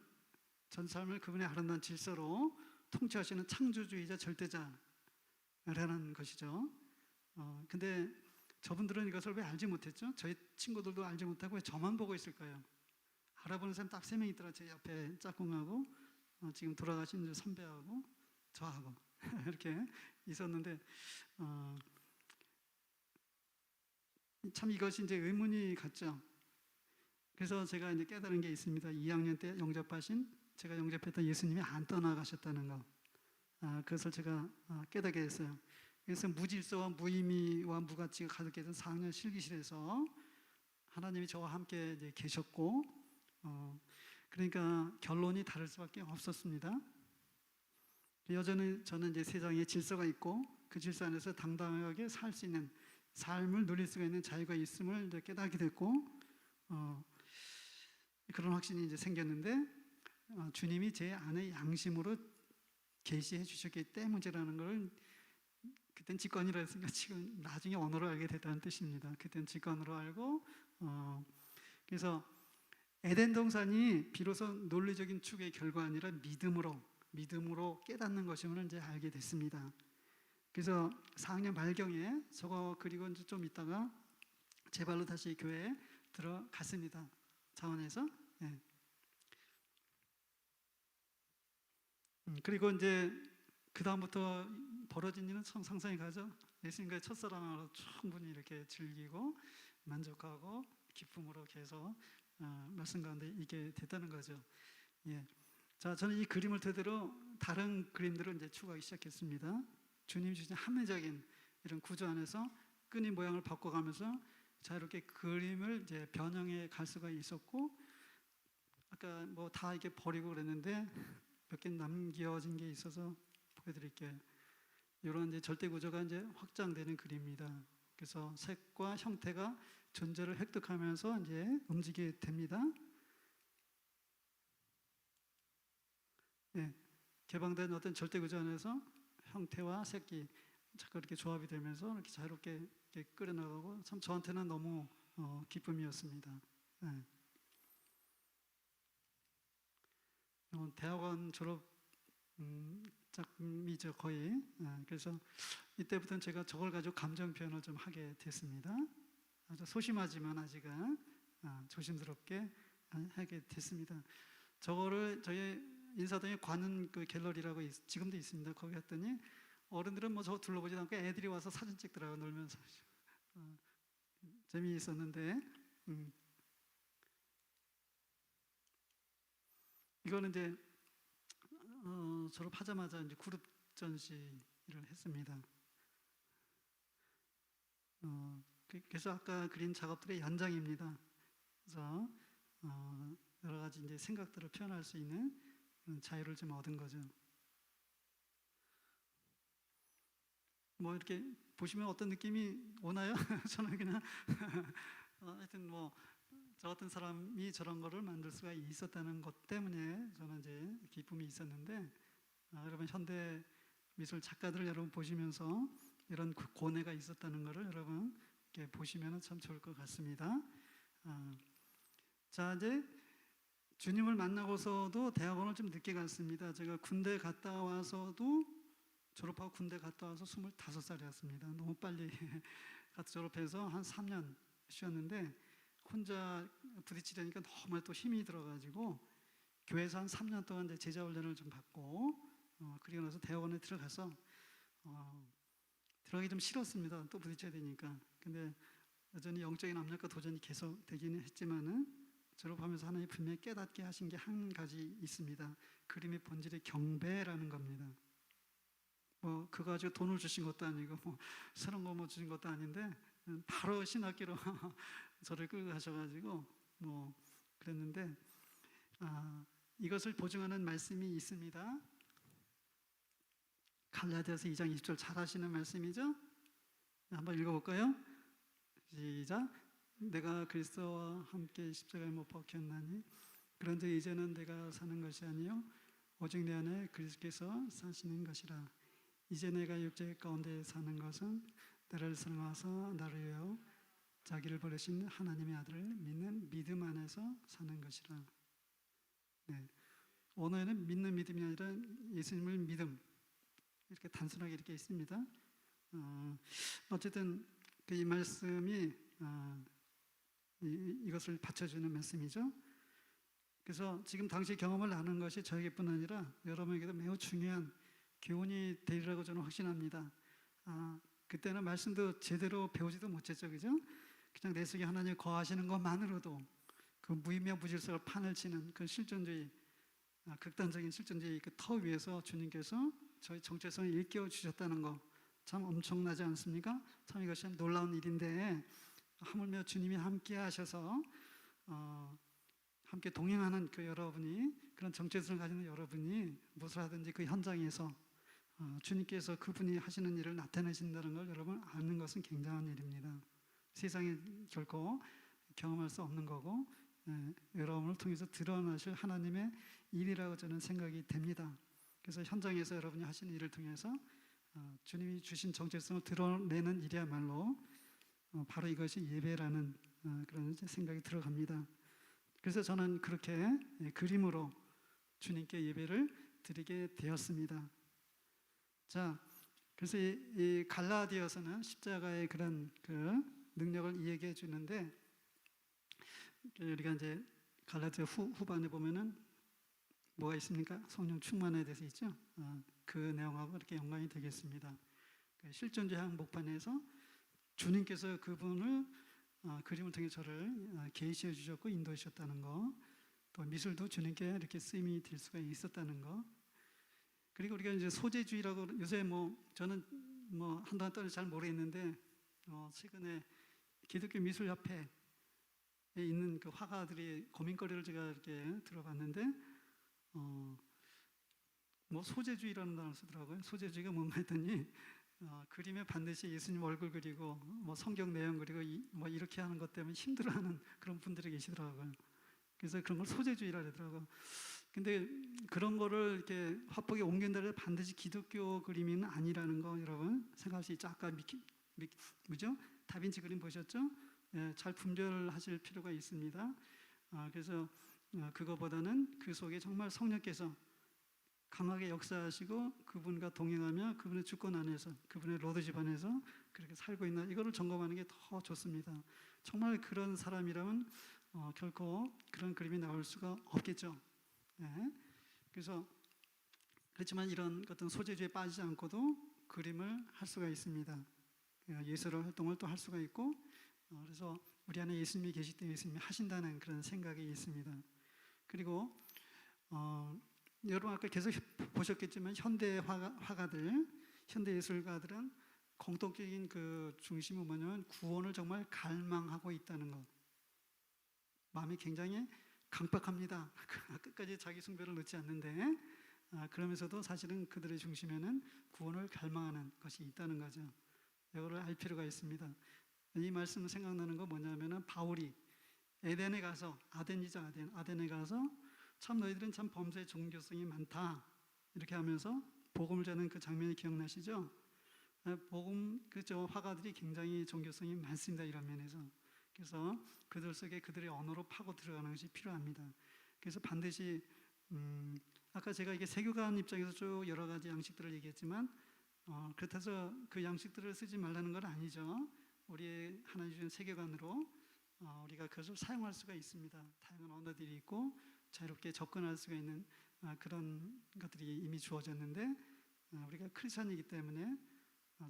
전 삶을 그분의 아름다운 질서로 통치하시는 창조주의자 절대자라는 것이죠. 근데 저분들은 이것을 왜 알지 못했죠? 저희 친구들도 알지 못하고 왜 저만 보고 있을까요? 알아보는 사람 딱 3명 있더라. 제 옆에 짝꿍하고 지금 돌아가신 선배하고 저하고 이렇게 있었는데, 참 이것이 이제 의문이 갔죠. 그래서 제가 이제 깨달은 게 있습니다. 2학년 때 영접하신, 제가 영접했던 예수님이 안 떠나가셨다는 거. 그것을 제가 깨닫게 됐어요. 그래서 무질서와 무의미와 무가치가 가득해진 4학년 실기실에서 하나님이 저와 함께 이제 계셨고, 그러니까 결론이 다를 수밖에 없었습니다. 여전히 저는 이제 세상에 질서가 있고 그 질서 안에서 당당하게 살 수 있는 삶을 누릴 수가 있는 자유가 있음을 이제 깨닫게 됐고, 그런 확신이 이제 생겼는데, 주님이 제 안의 양심으로 계시해 주셨기 때문이라는 걸 그땐 직관이라 했으니까 지금 나중에 언어로 알게 됐다는 뜻입니다. 그땐 직관으로 알고, 그래서 에덴 동산이 비로소 논리적인 추구의 결과 아니라 믿음으로 깨닫는 것임을 이제 알게 됐습니다. 그래서 4학년 말경에 저거 그리고 이제 좀 있다가 제 발로 다시 교회에 들어갔습니다. 자원에서. 예. 그리고 이제 그 다음부터 벌어진 일은 참 상상이 가죠. 예수님과의 첫사랑으로 충분히 이렇게 즐기고 만족하고 기쁨으로 계속 말씀 가운데 있게 됐다는 거죠. 예. 자, 저는 이 그림을 토대로 다른 그림들을 이제 추구하기 시작했습니다. 주님 주신 합리적인 이런 구조 안에서 끈이 모양을 바꿔가면서 자유롭게 그림을 이제 변형해 갈 수가 있었고, 아까 뭐 다 이렇게 버리고 그랬는데 몇 개 남겨진 게 있어서 보여드릴게요. 이런 이제 절대 구조가 이제 확장되는 그림입니다. 그래서 색과 형태가 존재를 획득하면서 이제 움직이게 됩니다. 예, 개방된 어떤 절대 구조 안에서 형태와 색이 자꾸 이렇게 조합이 되면서 이렇게 자유롭게 이렇게 끌어나가고, 참 저한테는 너무 기쁨이었습니다. 예. 대학원 졸업 작품이죠, 거의. 그래서 이때부터는 제가 저걸 가지고 감정 표현을 좀 하게 됐습니다. 아주 소심하지만 아직은 조심스럽게 하게 됐습니다. 저거를 저희 인사동에 관은 그 갤러리라고 지금도 있습니다. 거기 갔더니 어른들은 뭐 저거 둘러보지 않고 애들이 와서 사진 찍더라고, 놀면서. 재미있었는데, 이거는 이제 졸업하자마자 이제 그룹 전시를 했습니다. 그래서 아까 그린 작업들의 연장입니다. 그래서 여러 가지 이제 생각들을 표현할 수 있는 자유를 좀 얻은 거죠. 뭐 이렇게 보시면 어떤 느낌이 오나요? 저는 그냥 하여튼 뭐 저 같은 사람이 저런 거를 만들 수가 있었다는 것 때문에 저는 이제 기쁨이 있었는데, 여러분 현대 미술 작가들 여러분 보시면서 이런 고뇌가 있었다는 것을 여러분 이렇게 보시면 참 좋을 것 같습니다. 자, 이제 주님을 만나고서도 대학원을 좀 늦게 갔습니다. 제가 군대 갔다 와서도, 졸업하고 군대 갔다 와서 25살이었습니다. 너무 빨리 졸업해서 한 3년 쉬었는데, 혼자 부딪히려니까 너무 또 힘이 들어가지고 교회에서 한 3년 동안 이제 제자 훈련을 좀 받고, 그리고 나서 대학원에 들어가서 들어가기 좀 싫었습니다. 또 부딪혀야 되니까. 근데 여전히 영적인 압력과 도전이 계속 되기는 했지만은, 졸업하면서 하나님 분명히 깨닫게 하신 게 한 가지 있습니다. 그림의 본질이 경배라는 겁니다. 뭐 그거 가지고 돈을 주신 것도 아니고 뭐 새로운 거 뭐 주신 것도 아닌데, 바로 신학기로 저를 끌고 가셔가지고 뭐 그랬는데, 이것을 보증하는 말씀이 있습니다. 갈라디아서 2장 20절 잘 아시는 말씀이죠? 한번 읽어볼까요? 시작. 내가 그리스도와 함께 십자가에 못 박혔나니 그런데 이제는 내가 사는 것이 아니요 오직 내 안에 그리스도께서 사시는 것이라. 이제 내가 육체 가운데 사는 것은 나를 사랑하사 나를 위하여 자기를 버리신 하나님의 아들을 믿는 믿음 안에서 사는 것이라. 네. 원어에는 믿는 믿음이 아니라 예수님을 믿음, 이렇게 단순하게 이렇게 있습니다. 어쨌든 이 말씀이 이것을 받쳐주는 말씀이죠. 그래서 지금 당시 경험을 나눈 것이 저에게뿐 아니라 여러분에게도 매우 중요한 교훈이 되리라고 저는 확신합니다. 그때는 말씀도 제대로 배우지도 못했죠, 그죠? 그냥 내 속에 하나님 거하시는 것만으로도 그 무의미무질서를 판을 치는 그 실존주의, 극단적인 실존주의 그 터 위에서 주님께서 저희 정체성을 일깨워 주셨다는 거 참 엄청나지 않습니까? 참 이것이 놀라운 일인데, 하물며 주님이 함께 하셔서 함께 동행하는 그 여러분이, 그런 정체성을 가지는 여러분이 무엇을 하든지 그 현장에서 주님께서 그분이 하시는 일을 나타내신다는 걸 여러분 아는 것은 굉장한 일입니다. 세상에 결코 경험할 수 없는 거고, 여러분을 통해서 드러나실 하나님의 일이라고 저는 생각이 됩니다. 그래서 현장에서 여러분이 하시는 일을 통해서 주님이 주신 정체성을 드러내는 일이야말로 바로 이것이 예배라는 그런 생각이 들어갑니다. 그래서 저는 그렇게 그림으로 주님께 예배를 드리게 되었습니다. 자, 그래서 이 갈라디아서는 십자가의 그런 그 능력을 이야기해 주는데, 우리가 이제 갈라디아 후반에 보면은 뭐가 있습니까? 성령 충만에 대해서 있죠. 그 내용하고 이렇게 연관이 되겠습니다. 실존주의 항목판에서 주님께서 그분을 그림을 통해 저를 계시해 주셨고 인도해 주셨다는 거, 또 미술도 주님께 이렇게 쓰임이 될 수가 있었다는 거, 그리고 우리가 이제 소재주의라고 요새 저는 한동안 동안 잘 모르겠는데 최근에 기독교 미술협회에 있는 그 화가들이 고민거리를 제가 이렇게 들어봤는데 소재주의라는 단어를 쓰더라고요. 소재주의가 뭔가 했더니 그림에 반드시 예수님 얼굴 그리고 성경 내용 그리고 이렇게 하는 것 때문에 힘들어하는 그런 분들이 계시더라고요. 그래서 그런 걸 소재주의라 그러더라고요. 근데 그런 거를 이렇게 화법에 옮긴다고 반드시 기독교 그림은 아니라는 거 여러분 생각할 수 있죠. 아까 뭐죠? 다빈치 그림 보셨죠? 잘 분별하실 필요가 있습니다. 그래서 그거보다는 그 속에 정말 성령께서 강하게 역사하시고 그분과 동행하며 그분의 주권 안에서, 그분의 로드 집안에서 그렇게 살고 있나, 이거를 점검하는 게 더 좋습니다. 정말 그런 사람이라면 결코 그런 그림이 나올 수가 없겠죠. 그래서 그렇지만 이런 어떤 소재주의에 빠지지 않고도 그림을 할 수가 있습니다. 예술 활동을 또 할 수가 있고, 그래서 우리 안에 예수님이 계실 때 예수님이 하신다는 그런 생각이 있습니다. 그리고 여러분 아까 계속 보셨겠지만 현대 화가들, 현대 예술가들은 공통적인 그 중심은 뭐냐면 구원을 정말 갈망하고 있다는 것. 마음이 굉장히 강박합니다. 끝까지 자기 숭배를 놓지 않는데, 그러면서도 사실은 그들의 중심에는 구원을 갈망하는 것이 있다는 거죠. 이거를 알 필요가 있습니다. 이 말씀 생각나는 거 뭐냐면은 바울이 에덴에 가서, 아덴이죠, 아덴에 가서 참 너희들은 참 범죄의 종교성이 많다 이렇게 하면서 복음을 전하는 그 장면이 기억나시죠? 복음 그죠, 화가들이 굉장히 종교성이 많습니다, 이런 면에서. 그래서 그들 속에 그들의 언어로 파고 들어가는 것이 필요합니다. 그래서 반드시 아까 제가 이게 세교관 입장에서 쭉 여러 가지 양식들을 얘기했지만 그렇다고 해서 그 양식들을 쓰지 말라는 건 아니죠. 우리의 하나님 주신 세계관으로 우리가 그것을 사용할 수가 있습니다. 다양한 언어들이 있고 자유롭게 접근할 수가 있는 그런 것들이 이미 주어졌는데, 우리가 크리스천이기 때문에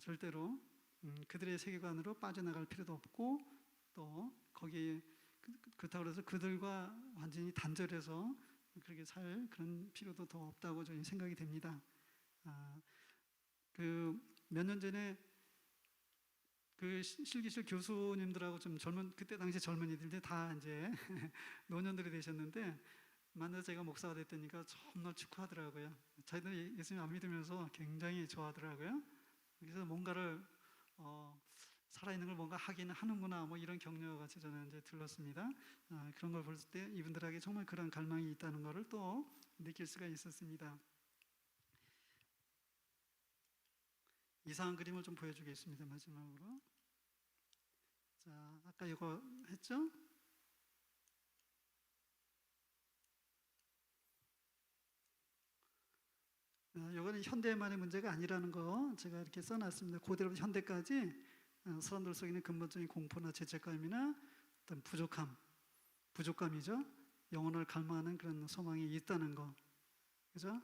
절대로 그들의 세계관으로 빠져나갈 필요도 없고, 또 거기에 그렇다고 해서 그들과 완전히 단절해서 그렇게 살 그런 필요도 더 없다고 저는 생각이 됩니다. 그 몇 년 전에 그 실기실 교수님들하고 좀 그때 당시 젊은이들 다 이제 노년들이 되셨는데 만나서 제가 목사가 됐다니까 정말 축하하더라고요. 자기들 예수님 안 믿으면서 굉장히 좋아하더라고요. 그래서 뭔가를 살아있는 걸 뭔가 하긴 하는구나, 이런 격려가 저는 이제 들었습니다. 그런 걸 볼 때 이분들에게 정말 그런 갈망이 있다는 것을 또 느낄 수가 있었습니다. 이상한 그림을 좀 보여주겠습니다. 마지막으로. 자, 아까 이거 했죠? 이거는 현대만의 문제가 아니라는 거 제가 이렇게 써놨습니다. 고대로부터 현대까지 사람들 속에 있는 근본적인 공포나 죄책감이나 어떤 부족감이죠. 영혼을 갈망하는 그런 소망이 있다는 거, 그죠?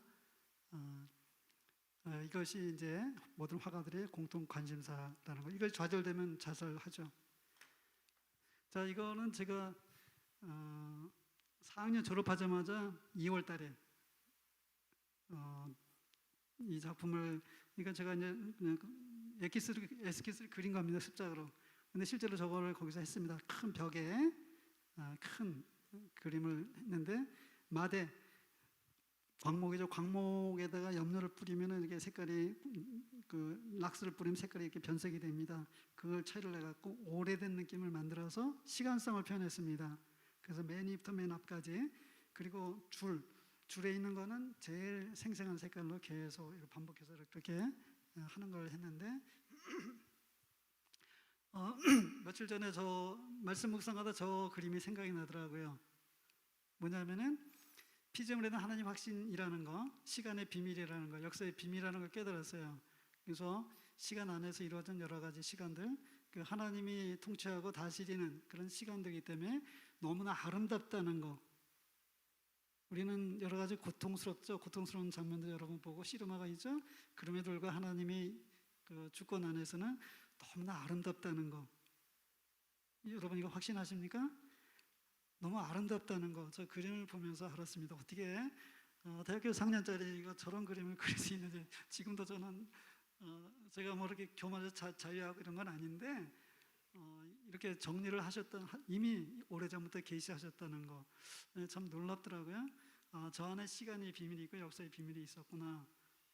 이것이 이제 모든 화가들의 공통 관심사라는 거. 이걸 좌절되면 자살하죠. 자, 이거는 제가 4학년 졸업하자마자 2월 달에 이 작품을, 제가 이제 에스키스를 그린 겁니다, 습작으로. 근데 실제로 저걸 거기서 했습니다. 큰 벽에 큰 그림을 했는데 마대 광목이죠. 광목에다가 염료를 뿌리면은 이렇게 색깔이 그 락스를 뿌리면 색깔이 이렇게 변색이 됩니다. 그걸 처리를 해갖고 오래된 느낌을 만들어서 시간성을 표현했습니다. 그래서 맨 위부터 맨 앞까지 그리고 줄에 있는 거는 제일 생생한 색깔로 계속 반복해서 이렇게 하는 걸 했는데 며칠 전에 저 말씀 묵상하다 저 그림이 생각이 나더라고요. 뭐냐면은 피조물에는 하나님 확신이라는 거, 시간의 비밀이라는 거, 역사의 비밀이라는 걸 깨달았어요. 그래서 시간 안에서 이루어진 여러 가지 시간들, 그 하나님이 통치하고 다스리는 그런 시간들이기 때문에 너무나 아름답다는 거. 우리는 여러 가지 고통스럽죠. 고통스러운 장면들 여러분 보고 씨름화가 있죠. 그럼에도 불구하고 하나님의 그 주권 안에서는 너무나 아름답다는 거. 여러분 이거 확신하십니까? 너무 아름답다는 거. 저 그림을 보면서 알았습니다. 어떻게 대학교 4학년짜리가 저런 그림을 그릴 수 있는지. 지금도 저는 제가 뭐 이렇게 교만해서 자유하고 이런 건 아닌데 이렇게 정리를 하셨던 이미 오래전부터 계시하셨다는 거. 참 놀랍더라고요. 저 안에 시간의 비밀이 있고 역사의 비밀이 있었구나.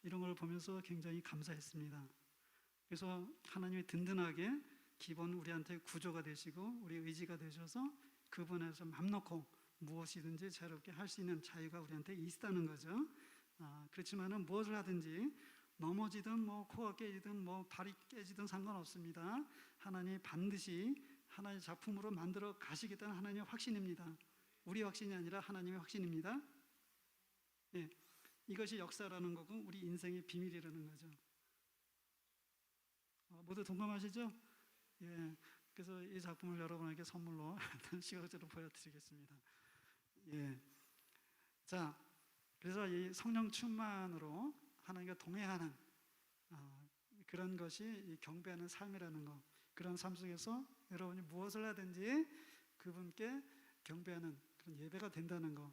이런 걸 보면서 굉장히 감사했습니다. 그래서 하나님이 든든하게 기본 우리한테 구조가 되시고 우리 의지가 되셔서 그분에서 맘 놓고 무엇이든지 자유롭게 할 수 있는 자유가 우리한테 있다는 거죠. 그렇지만은 무엇을 하든지 넘어지든 뭐 코가 깨지든 뭐 발이 깨지든 상관없습니다. 하나님이 반드시 하나님의 작품으로 만들어 가시겠다는 하나님의 확신입니다. 우리 확신이 아니라 하나님의 확신입니다. 예, 이것이 역사라는 거고 우리 인생의 비밀이라는 거죠. 모두 동감하시죠? 예, 그래서 이 작품을 여러분에게 선물로 시각적으로 보여드리겠습니다. 예, 자, 그래서 이 성령 충만으로 하나님과 동행하는 그런 것이 이 경배하는 삶이라는 거. 그런 삶 속에서 여러분이 무엇을 하든지 그분께 경배하는 그런 예배가 된다는 거.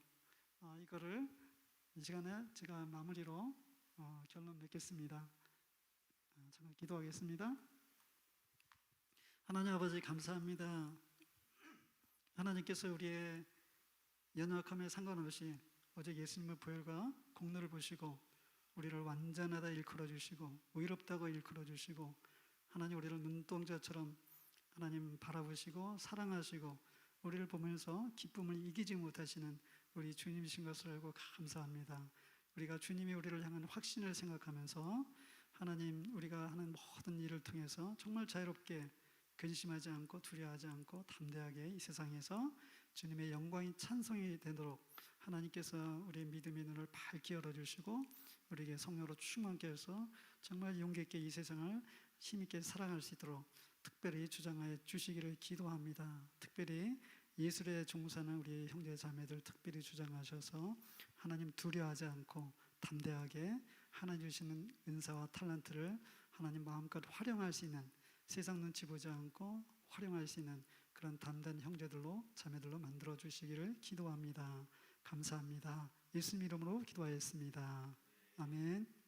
이거를 이 시간에 제가 마무리로 결론 맺겠습니다. 잠깐 기도하겠습니다. 하나님 아버지 감사합니다. 하나님께서 우리의 연약함에 상관없이 오직 예수님의 보혈과 공로를 보시고 우리를 완전하다 일컬어 주시고 의롭다고 일컬어 주시고 하나님 우리를 눈동자처럼 하나님 바라보시고 사랑하시고 우리를 보면서 기쁨을 이기지 못하시는 우리 주님이신 것을 알고 감사합니다. 우리가 주님이 우리를 향한 확신을 생각하면서 하나님 우리가 하는 모든 일을 통해서 정말 자유롭게 근심하지 않고 두려워하지 않고 담대하게 이 세상에서 주님의 영광이 찬송이 되도록 하나님께서 우리의 믿음의 눈을 밝게 열어주시고 우리에게 성령으로 충만케 해서 정말 용기 있게 이 세상을 힘있게 사랑할 수 있도록 특별히 주장하여 주시기를 기도합니다. 특별히 예술에 종사하는 우리 형제 자매들 특별히 주장하셔서 하나님 두려워하지 않고 담대하게 하나님 주시는 은사와 탤런트를 하나님 마음껏 활용할 수 있는 세상 눈치 보지 않고 활용할 수 있는 그런 담대한 형제들로 자매들로 만들어 주시기를 기도합니다. 감사합니다. 예수님 이름으로 기도하였습니다. 아멘.